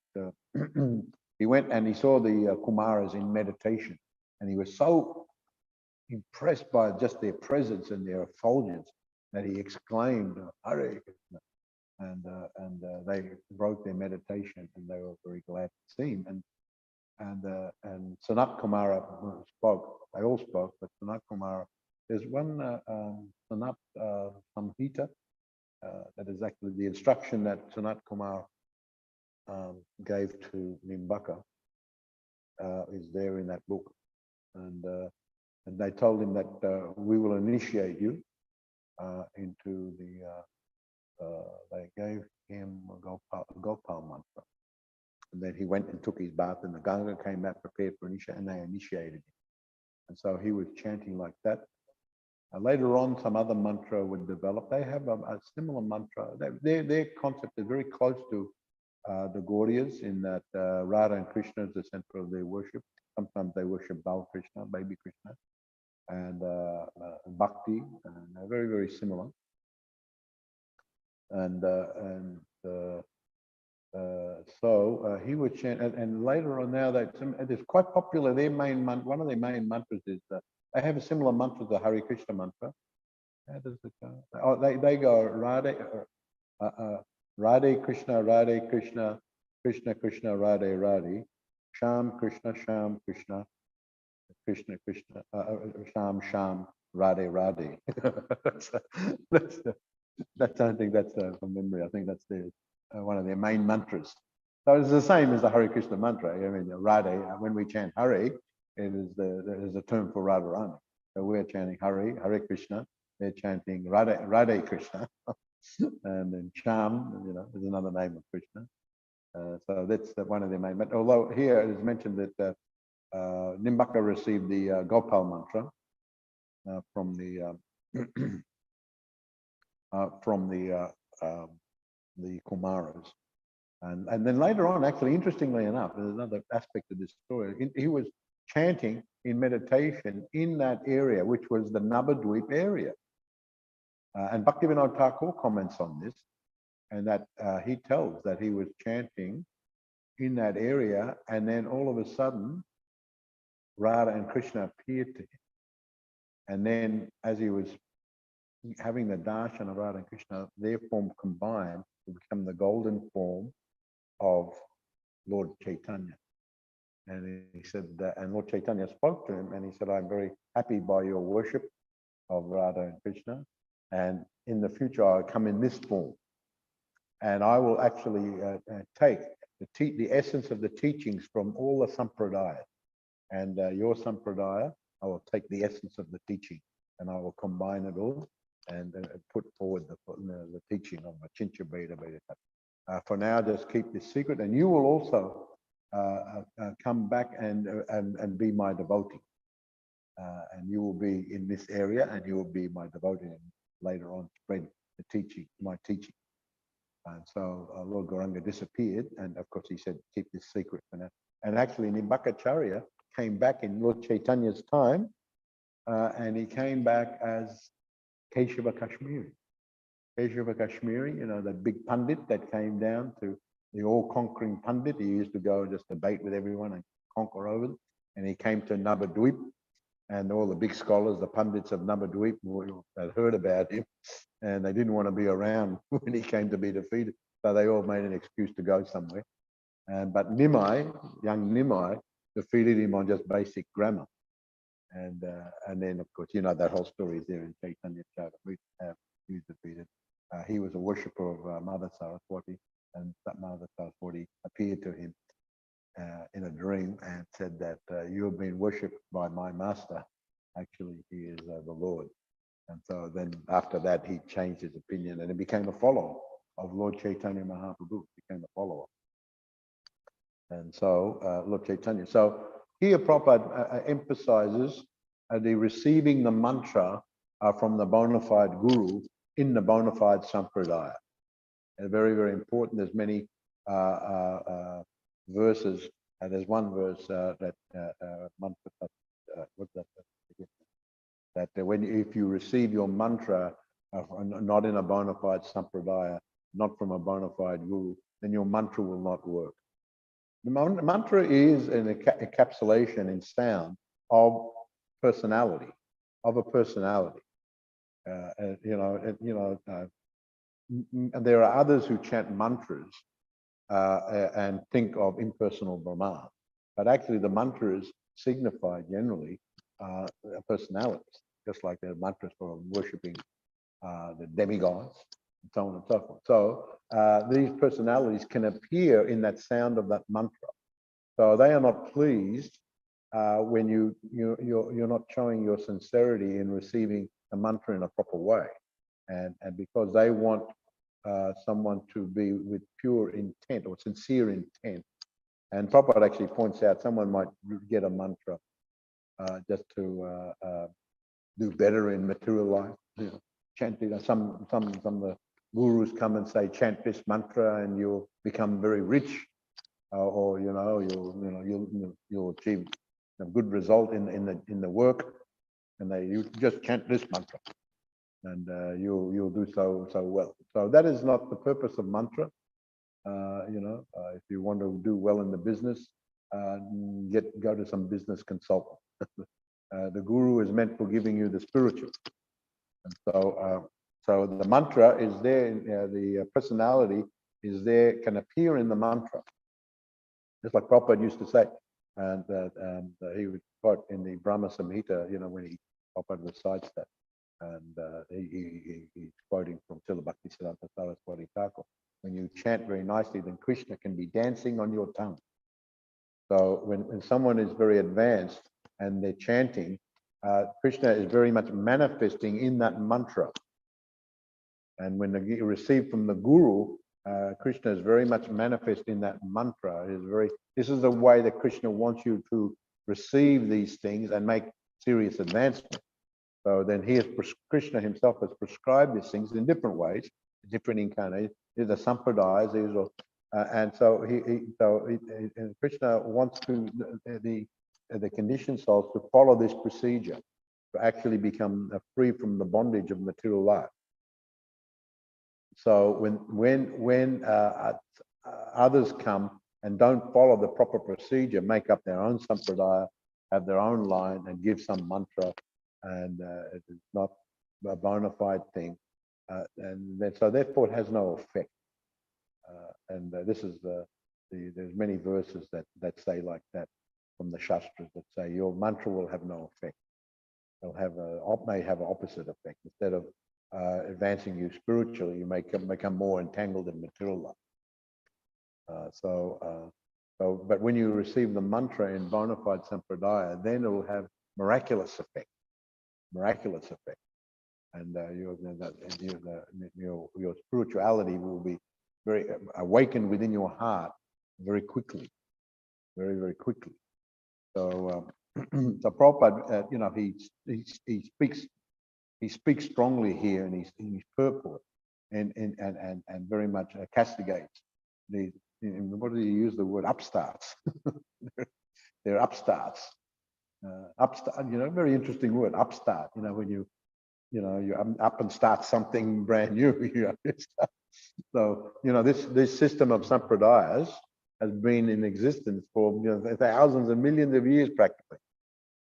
he went and he saw the Kumaras in meditation, and he was so impressed by just their presence and their effulgence that he exclaimed, "Hare Krishna," and they broke their meditation, and they were very glad to see him. And Sanat Kumara spoke. They all spoke, but Sanat Kumara There's one Sanat Samhita that is actually the instruction that Sanat Kumar gave to Nimbaka is there in that book, and they told him that we will initiate you into the. They gave him a Gopal mantra, and then he went and took his bath, and the Ganga came back prepared for initiation, and they initiated him. And so he was chanting like that. Later on, some other mantra would develop. They have a similar mantra. Their concept is very close to the Gaudiyas in that Radha and Krishna is the center of their worship. Sometimes they worship Bal Krishna, baby Krishna, and Bhakti, and they're very, very similar. So he would chant, and later on now that it's quite popular. Their main one of their main mantras is they have a similar mantra to the Hare Krishna mantra. How does it go? Oh, they go Radhe Krishna, Radhe Krishna, Krishna Krishna, Radhe Radhe, Sham Krishna, Sham Krishna, Krishna Krishna, Sham Sham, Radhe Radhe. That's I think that's from memory. I think that's one of their main mantras. So it's the same as the Hare Krishna mantra. I mean, Radhe. When we chant Hare, it is a term for Radharani. So we're chanting Hare Krishna. They're chanting Radhe Krishna, and then Sham, is another name of Krishna. So that's one of their main. But although here it is mentioned that Nimbaka received the Gopal mantra from the Kumaras, and then later on, actually, interestingly enough, there's another aspect of this story. He was chanting in meditation in that area, which was the Nabadweep area. And Bhaktivinoda Thakur comments on this, and that he tells that he was chanting in that area, and then all of a sudden, Radha and Krishna appeared to him. And then as he was having the darshan of Radha and Krishna, their form combined to become the golden form of Lord Chaitanya. And he said that, and Lord Chaitanya spoke to him, and he said, "I'm very happy by your worship of Radha and Krishna, and in the future I'll come in this form, and I will actually take the essence of the teachings from all the sampradayas, and your sampradaya, I will take the essence of the teaching, and I will combine it all and put forward the teaching of Achincha Beda Beda. For now, just keep this secret, and you will also come back and be my devotee, and you will be in this area, and you will be my devotee, and later on spread the teaching, my teaching." And so Lord Gauranga disappeared, and of course he said, "Keep this secret for now." And actually, Nimbakacharya came back in Lord Chaitanya's time, and he came back as Keshava Kashmiri. Keshava Kashmiri, the big pundit that came down to the all-conquering pundit. He used to go and just debate with everyone and conquer over them. And he came to Nabadweep, and all the big scholars, the pundits of Nabadweep, had heard about him, and they didn't want to be around when he came to be defeated. So they all made an excuse to go somewhere. But Nimai, young Nimai, defeated him on just basic grammar. And then, of course, that whole story is there in Chaitanya Charitamrita. He was defeated. He was a worshipper of Mother Saraswati, and that Mother Saraswati appeared to him in a dream and said that you have been worshipped by my master. Actually, he is the Lord. And so then after that, he changed his opinion and he became a follower of Lord Chaitanya Mahaprabhu, became a follower. And so Lord Chaitanya. So here Prabhupada emphasizes the receiving the mantra from the bona fide guru in the bona fide sampradaya. Very, very important. There's many verses. There's one verse that if you receive your mantra not in a bona fide sampradaya, not from a bona fide guru, then your mantra will not work. The mantra is an encapsulation in sound of personality, of a personality. And there are others who chant mantras and think of impersonal Brahman, but actually the mantras signify generally personalities. just like there are mantras for worshipping the demigods, and so on and so forth. So these personalities can appear in that sound of that mantra. So they are not pleased when you're not showing your sincerity in receiving the mantra in a proper way, and because they want someone to be with pure intent or sincere intent. And Prabhupada actually points out someone might get a mantra just to do better in material life. You know, chant. Some of the gurus come and say chant this mantra and you'll become very rich, or you'll achieve a good result in the work, and you just chant this mantra, and you'll do so well. So that is not the purpose of mantra. If you want to do well in the business, go to some business consultant. The guru is meant for giving you the spiritual, and so the mantra is there. The personality is there, can appear in the mantra, just like Prabhupada used to say, and he would quote in the Brahma Samhita, when Prabhupada recites that, and he's quoting from Srila Bhaktisiddhanta Saraswati Thakur. When you chant very nicely, then Krishna can be dancing on your tongue. So when someone is very advanced and they're chanting, Krishna is very much manifesting in that mantra. And when they receive from the guru, Krishna is very much manifest in that mantra. This is the way that Krishna wants you to receive these things and make serious advancement. So then Krishna himself has prescribed these things in different ways, different incarnations. These are sampradayas. These are, and so Krishna wants the conditioned souls to follow this procedure to actually become free from the bondage of material life. So when others come and don't follow the proper procedure, make up their own sampradaya, have their own line, and give some mantra, and it is not a bona fide thing, and then, so therefore it has no effect. This is there's many verses that say like that from the Shastras that say your mantra will have no effect. May have an opposite effect. Instead of advancing you spiritually, you may become more entangled in material life. But when you receive the mantra in bona fide sampradaya, then it will have miraculous effect, and your spirituality will be very awakened within your heart very quickly, very quickly. So, so Prabhupada, he speaks strongly here in his purport, and very much castigates these. What do you use the word upstarts? They're upstarts. Upstart, very interesting word, upstart. When you up and start something brand new. So this system of sampradayas has been in existence for thousands and millions of years practically.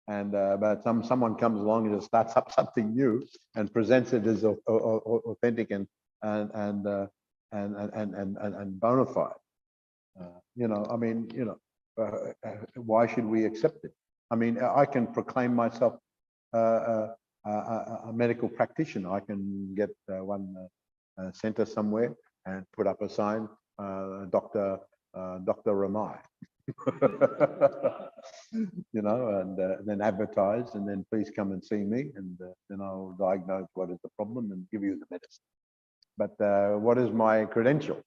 And but someone comes along and just starts up something new and presents it as authentic and bona fide. Why should we accept it? I mean, I can proclaim myself a medical practitioner. I can get one center somewhere and put up a sign, Dr. Ramai. And then advertise, and then please come and see me, and then I'll diagnose what is the problem and give you the medicine. But what is my credential?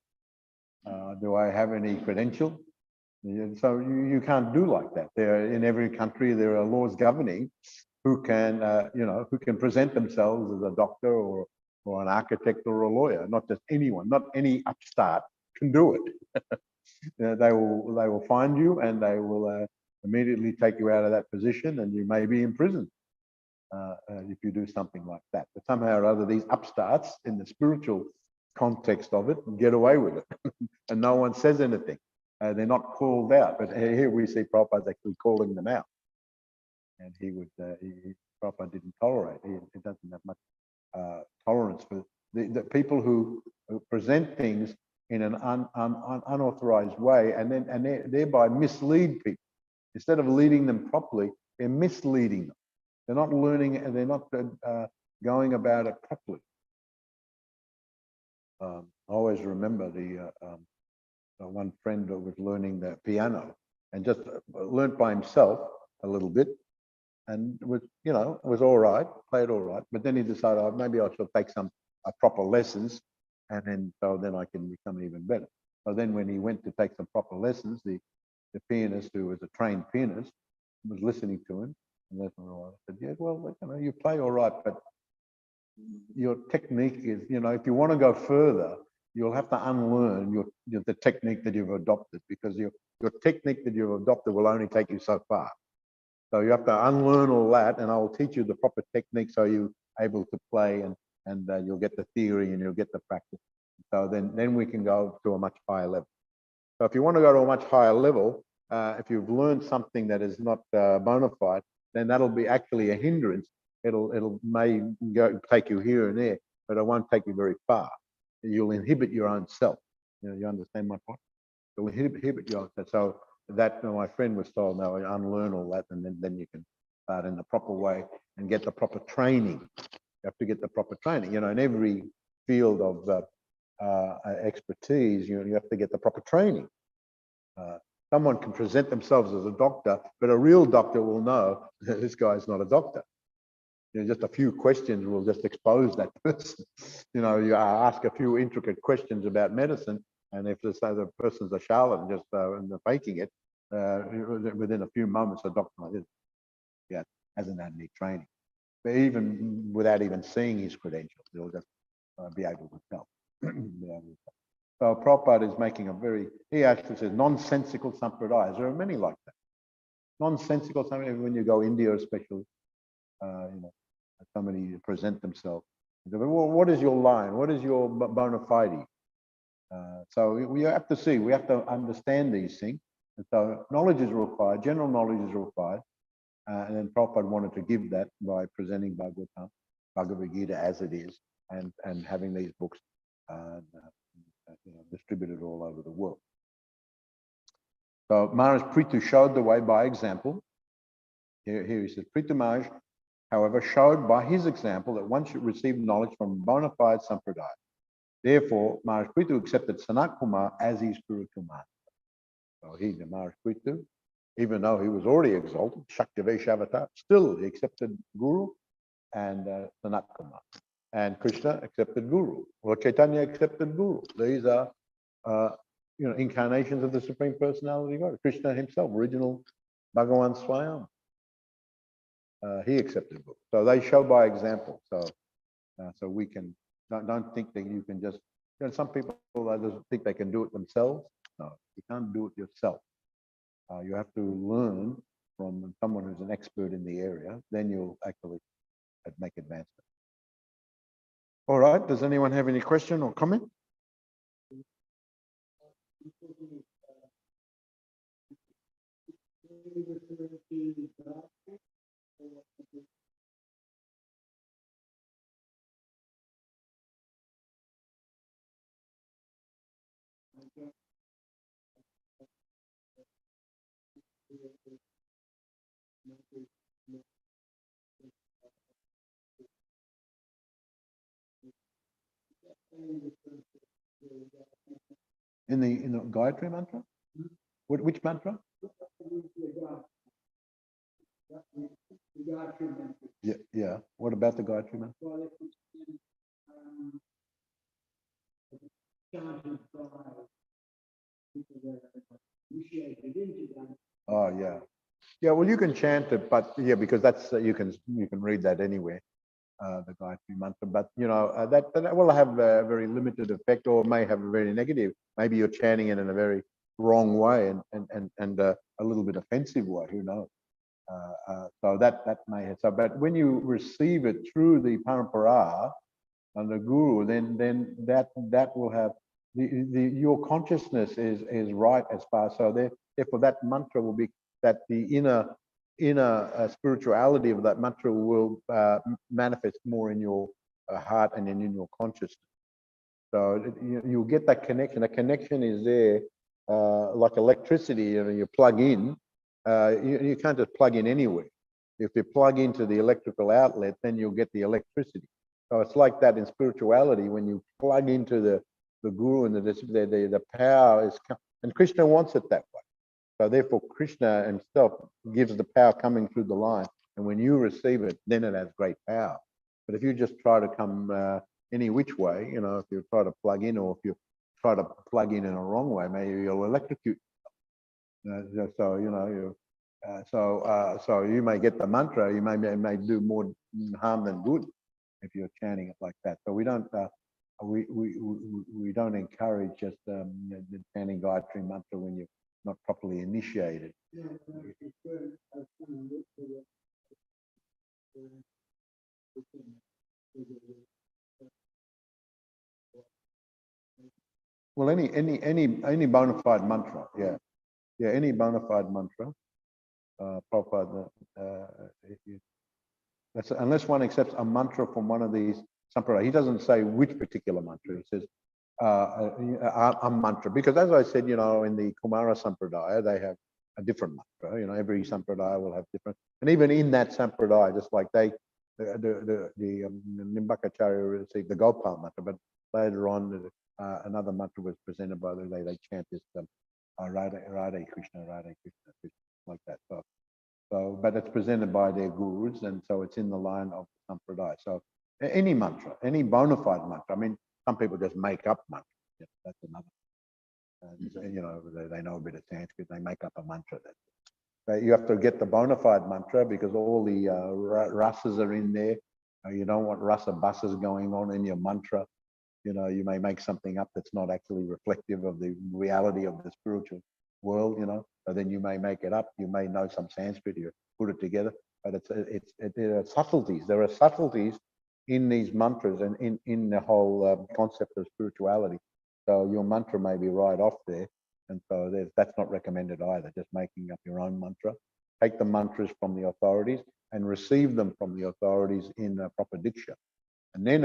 Do I have any credential? So you can't do like that. In every country there are laws governing who can present themselves as a doctor or an architect or a lawyer. Not just anyone, not any upstart can do it. They will find you and they will immediately take you out of that position, and you may be imprisoned if you do something like that. But somehow or other, these upstarts in the spiritual context of it get away with it, and no one says anything. They're not called out, but here we see Prabhupada actually calling them out, and Prabhupada didn't tolerate. He doesn't have much tolerance for the people who present things in an unauthorized way, and thereby mislead people. Instead of leading them properly, they're misleading them. They're not learning, and they're not going about it properly. I always remember the one friend who was learning the piano and just learnt by himself a little bit, and was, you know, was all right, played all right. But then he decided, oh, maybe I should take some proper lessons, and then I can become even better. So then when he went to take some proper lessons, the pianist, who was a trained pianist, was listening to him, and I said, yeah, well, you know, you play all right, but your technique is, you know, if you want to go further, you'll have to unlearn the technique that you've adopted, because your technique that you've adopted will only take you so far. So you have to unlearn all that, and I will teach you the proper technique so you're able to play, and you'll get the theory and you'll get the practice. So then we can go to a much higher level. So if you want to go to a much higher level, if you've learned something that is not bona fide, then that'll be actually a hindrance. It'll may take you here and there, but it won't take you very far. You'll inhibit your own self. You know, you understand my point? You'll inhibit your self. So that, my friend was told, no, unlearn all that, and then you can start in the proper way and get the proper training. You have to get the proper training. You know, in every field of expertise, you have to get the proper training. Someone can present themselves as a doctor, but a real doctor will know that this guy's not a doctor. You know, just a few questions will just expose that person. You know, you ask a few intricate questions about medicine, and if the person's a charlatan, just and they're faking it, within a few moments, a doctor like this, yeah, hasn't had any training. But even without even seeing his credentials, they'll just be able to tell. So Prabhupada is making a very, he actually says, nonsensical sampradayas. There are many like that. Nonsensical sampradayas, when you go India especially, you know, somebody present themselves. Well, what is your line? What is your bona fide? So we have to see, we have to understand these things. And so knowledge is required, general knowledge is required. And then Prabhupada wanted to give that by presenting Bhagavad Gita as it is, and having these books you know, distributed all over the world. So Maharaj Prithu showed the way by example. Here he says, Prithu Maharaj, however, showed by his example that one should receive knowledge from bona fide sampradaya. Therefore, Maharaj Prithu accepted Sanat Kumar as his spiritual master. So he, the Maharaj Prithu, even though he was already exalted, Shaktivesh Avatar, still he accepted Guru and Sanat Kumar. And Krishna accepted Guru. Lord Chaitanya accepted Guru. These are, you know, incarnations of the Supreme Personality of God. Krishna himself, original Bhagavan Swami, he accepted Guru. So they show by example. So we can don't think that you can just. You know, some people think they can do it themselves. No, you can't do it yourself. You have to learn from someone who's an expert in the area. Then you'll actually make advancement. All right. Does anyone have any question or comment? In the Gayatri mantra? Which mantra? Yeah. What about the Gayatri mantra? Oh yeah. Yeah, well, you can chant it, but yeah, because that's you can read that anywhere, the Gayatri mantra. But you know that will have a very limited effect, or may have a very negative. Maybe you're chanting it in a very wrong way and a little bit offensive way. Who knows? So that may have. So, but when you receive it through the parampara and the Guru, then that will have your consciousness is right as far. So therefore that mantra will be that the inner spirituality of that mantra will manifest more in your heart and in your consciousness. So you'll get that connection. The connection is there, like electricity. You know, you plug in. You can't just plug in anywhere. If you plug into the electrical outlet, then you'll get the electricity. So it's like that in spirituality. When you plug into the guru and the power is, and Krishna wants it that way. So therefore, Krishna himself gives the power coming through the line. And when you receive it, then it has great power. But if you just try to come any which way, you know, if you try to plug in, or if you try to plug in a wrong way, maybe you'll electrocute. So you know, so you may get the mantra, you may do more harm than good if you're chanting it like that. So we don't encourage just chanting Gayatri mantra when you're not properly initiated. Well, any bona fide mantra, yeah, any bona fide mantra. Prabhupada, unless one accepts a mantra from one of these sampradaya, he doesn't say which particular mantra. He says a mantra, because as I said, you know, in the Kumara sampradaya, they have a different mantra. You know, every sampradaya will have different, and even in that sampradaya, just like the Nimbakacharya received the Gopal mantra, but later on another mantra was presented by they chant this Radhe Krishna, like that. So, but it's presented by their gurus, and so it's in the line of the sampradaya. So any mantra, any bona fide mantra. I mean, some people just make up mantras. Yeah, that's another. You know, they know a bit of Sanskrit, they make up a mantra. You have to get the bona fide mantra, because all the rasas are in there. You don't want rasa buses going on in your mantra. You know, you may make something up that's not actually reflective of the reality of the spiritual world, you know. So then you may make it up. You may know some Sanskrit, you put it together, but there are subtleties. There are subtleties in these mantras and in the whole concept of spirituality. So your mantra may be right off there, and so that's not recommended either. Just making up your own mantra. Take the mantras from the authorities and receive them from the authorities in proper diksha, and then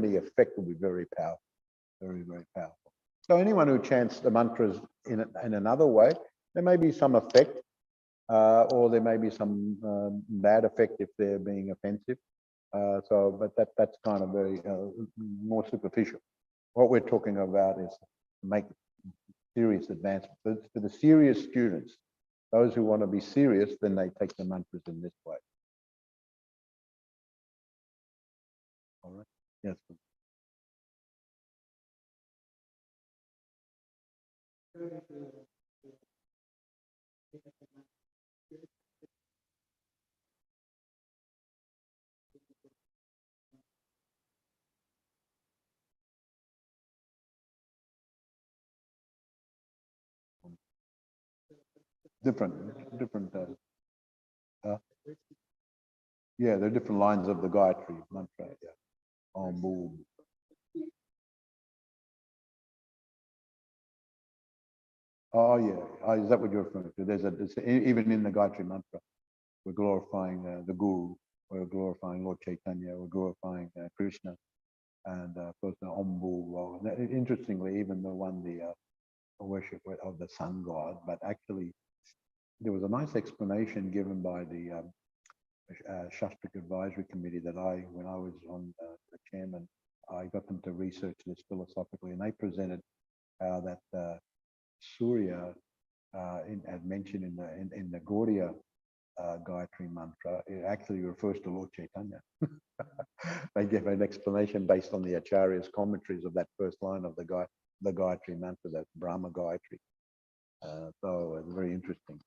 the effect will be very powerful, very, very powerful. So anyone who chants the mantras in another way, there may be some effect, or there may be some bad effect if they're being offensive. But that's kind of very more superficial. What we're talking about is to make serious advancement. For the serious students, those who want to be serious, then they take the mantras in this way. All right. Yes. Different. Yeah, there are different lines of the Gayatri mantra. Yeah. Om Boom. Oh yeah. Is that what you're referring to? There's even in the Gayatri mantra, we're glorifying the Guru, we're glorifying Lord Chaitanya, we're glorifying Krishna, and of course the Om Boom. Well, interestingly, even the one the worship of the sun god, but actually there was a nice explanation given by the Shastric Advisory Committee that when I was on the chairman, I got them to research this philosophically, and they presented how that Surya, as mentioned in the Gaudiya Gayatri mantra, it actually refers to Lord Chaitanya. They gave an explanation based on the Acharya's commentaries of that first line of the Gayatri mantra, that Brahma Gayatri. So it's very interesting,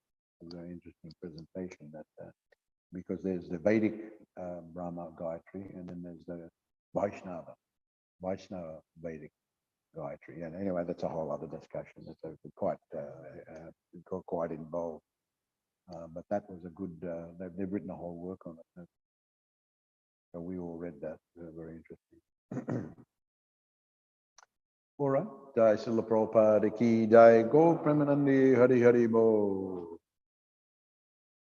presentation that. Because there's the Vedic Brahma Gayatri, and then there's the Vaishnava Vedic Gayatri. And anyway, that's a whole other discussion. That's quite involved. But that was a good, they've written a whole work on it. So we all read that. Very interesting. All right. Jai Srila Prabhupada ki Jai. Go Premanandi Hari Hari Bo.